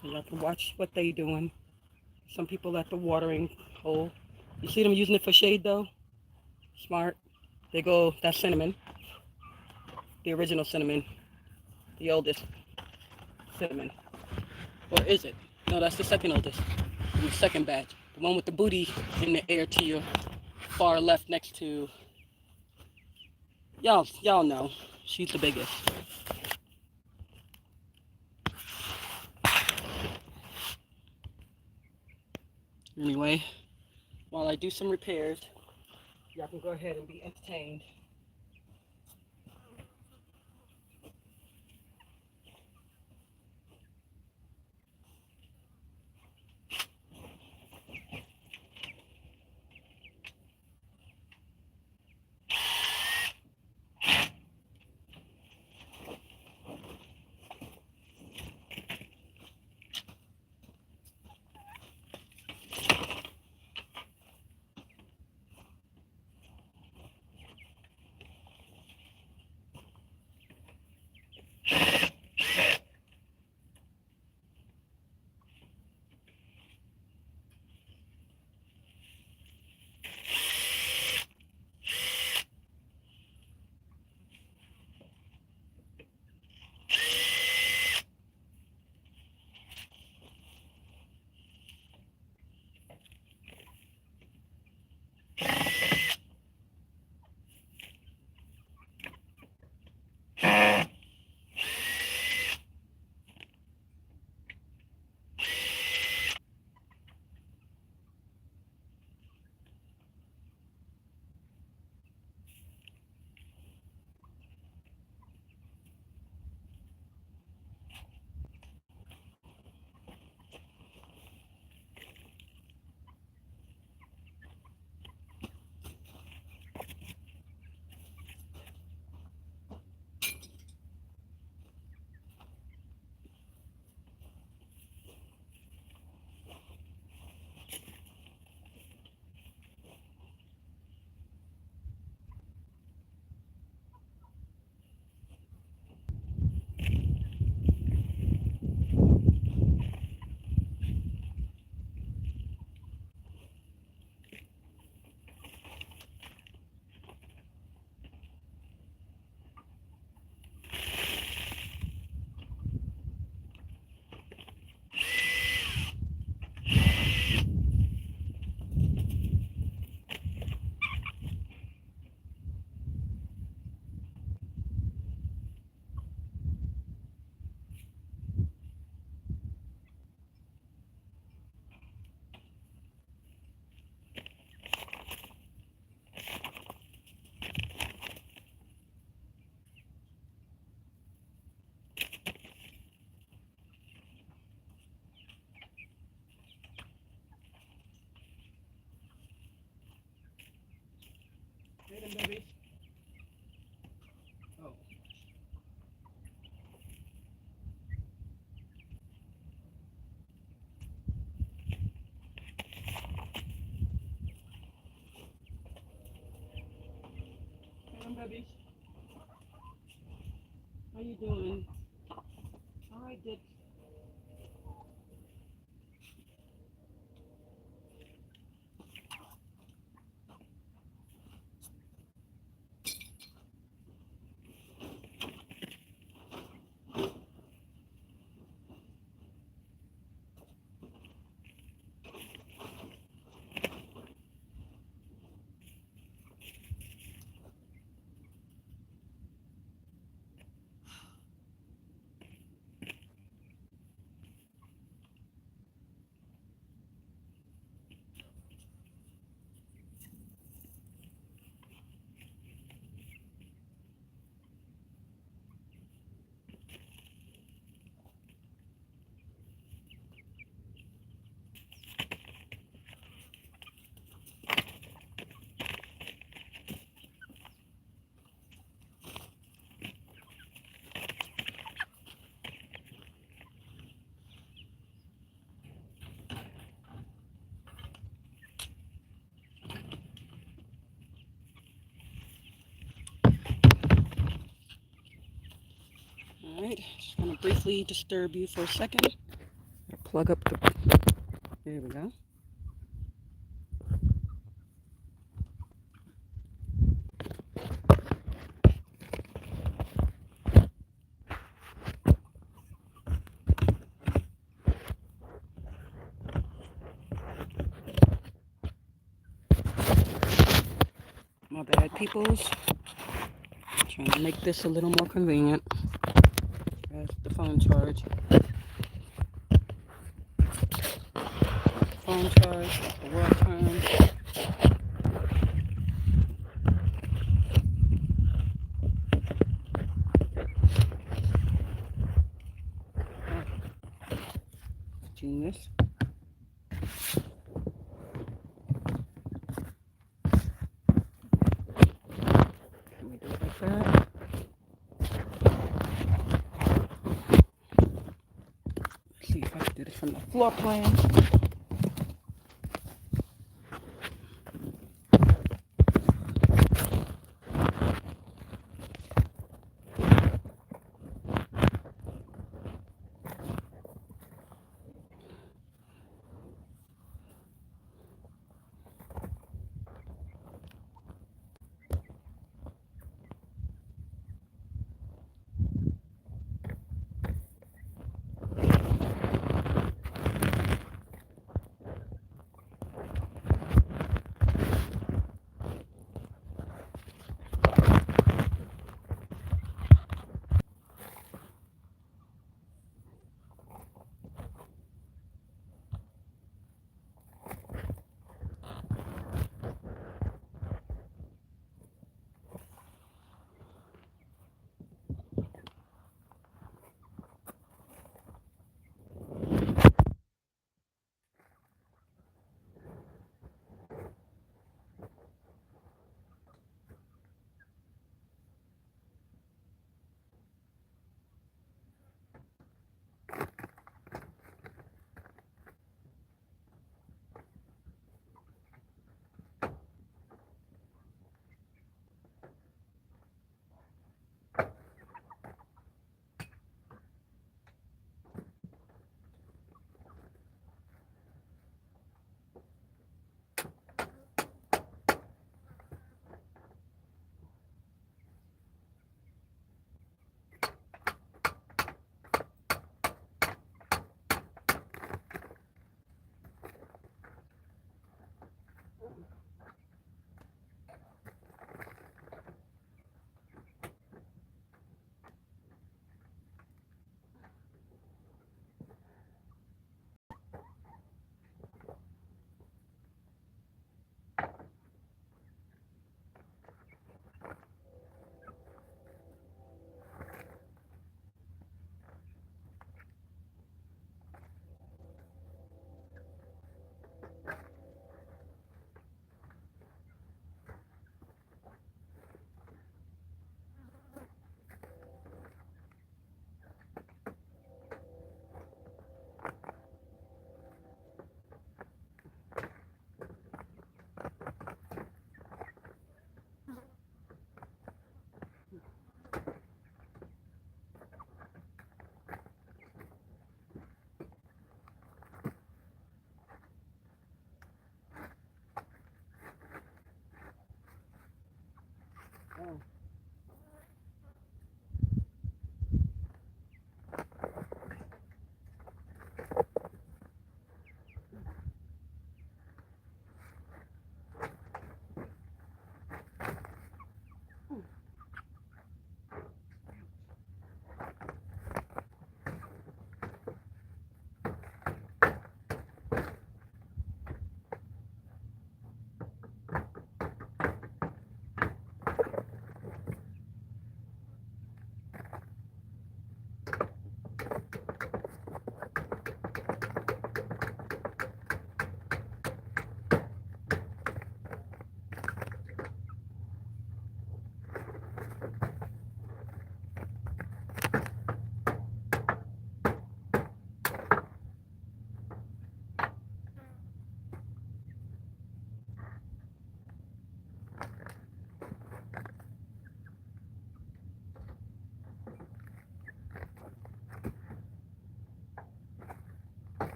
so y'all can watch what they doing. Some people at the watering hole. You see them using it for shade though? Smart. They go, that's cinnamon. The original cinnamon. The oldest cinnamon. Or is it? No, that's the second oldest. The second batch. The one with the booty in the air to your far left next to... Y'all know. She's the biggest. Anyway, while I do some repairs, y'all can go ahead and be entertained. Hey, them babies. Oh. Hey, them babies. How you doing? I did. All right. Just gonna briefly disturb you for a second. Plug up the. There we go. My bad, peoples. Trying to make this a little more convenient. As the phone charge. Phone charge, the world time. Genius. Can we do it like that? Let's see if I can do this from the floor plan.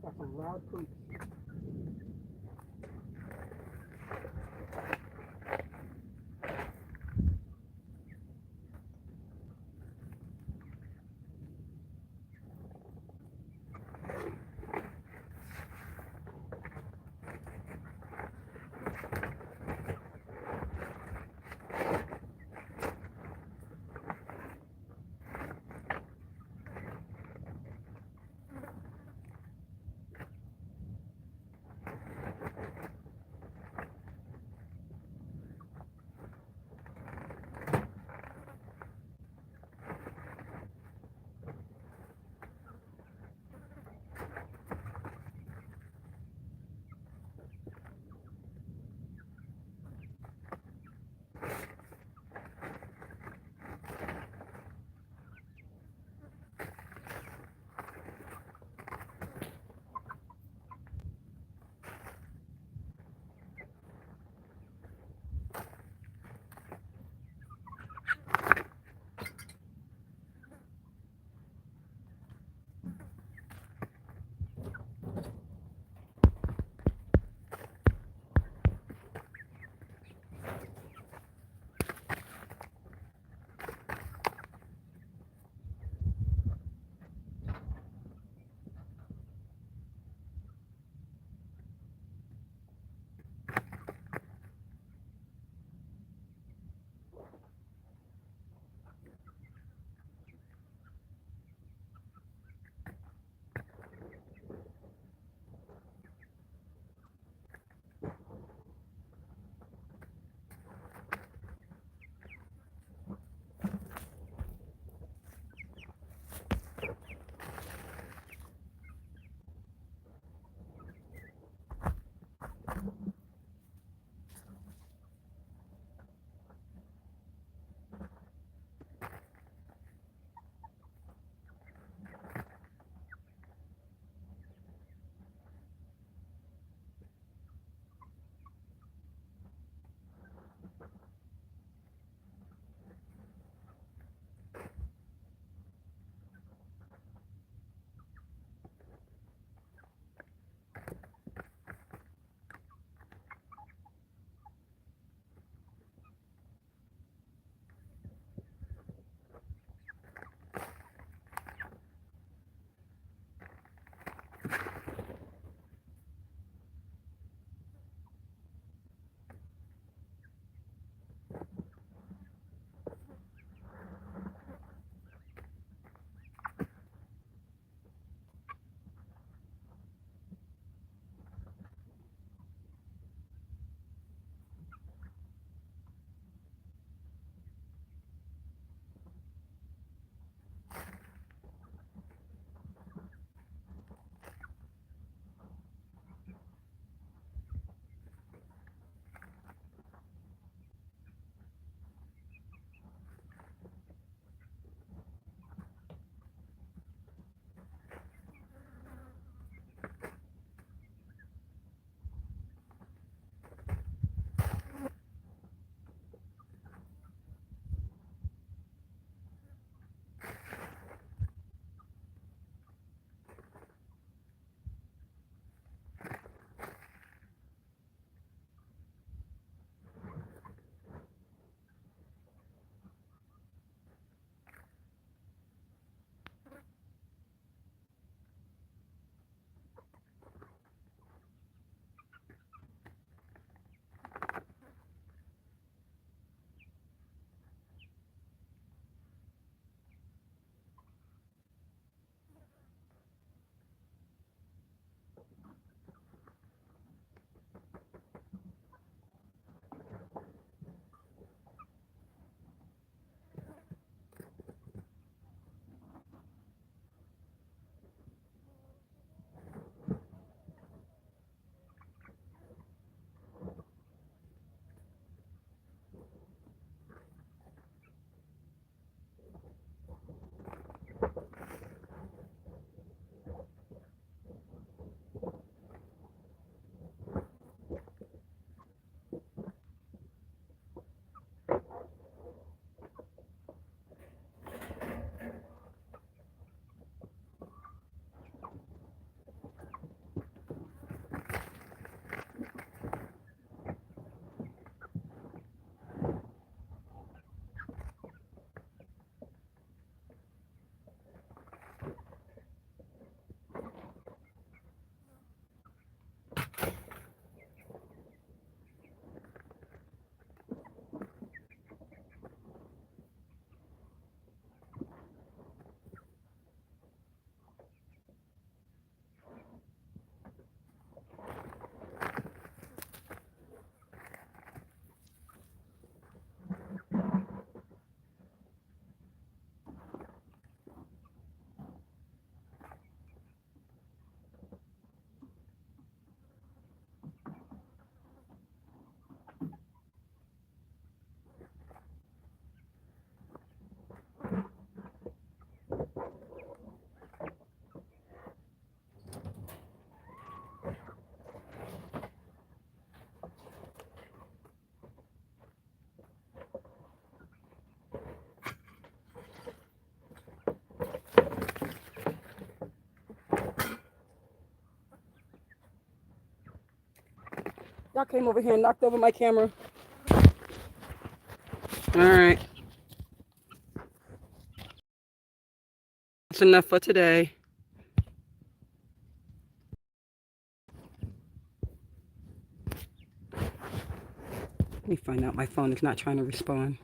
Got some loud poops. Y'all came over here and knocked over my camera. All right. That's enough for today. Let me find out my phone is not trying to respond.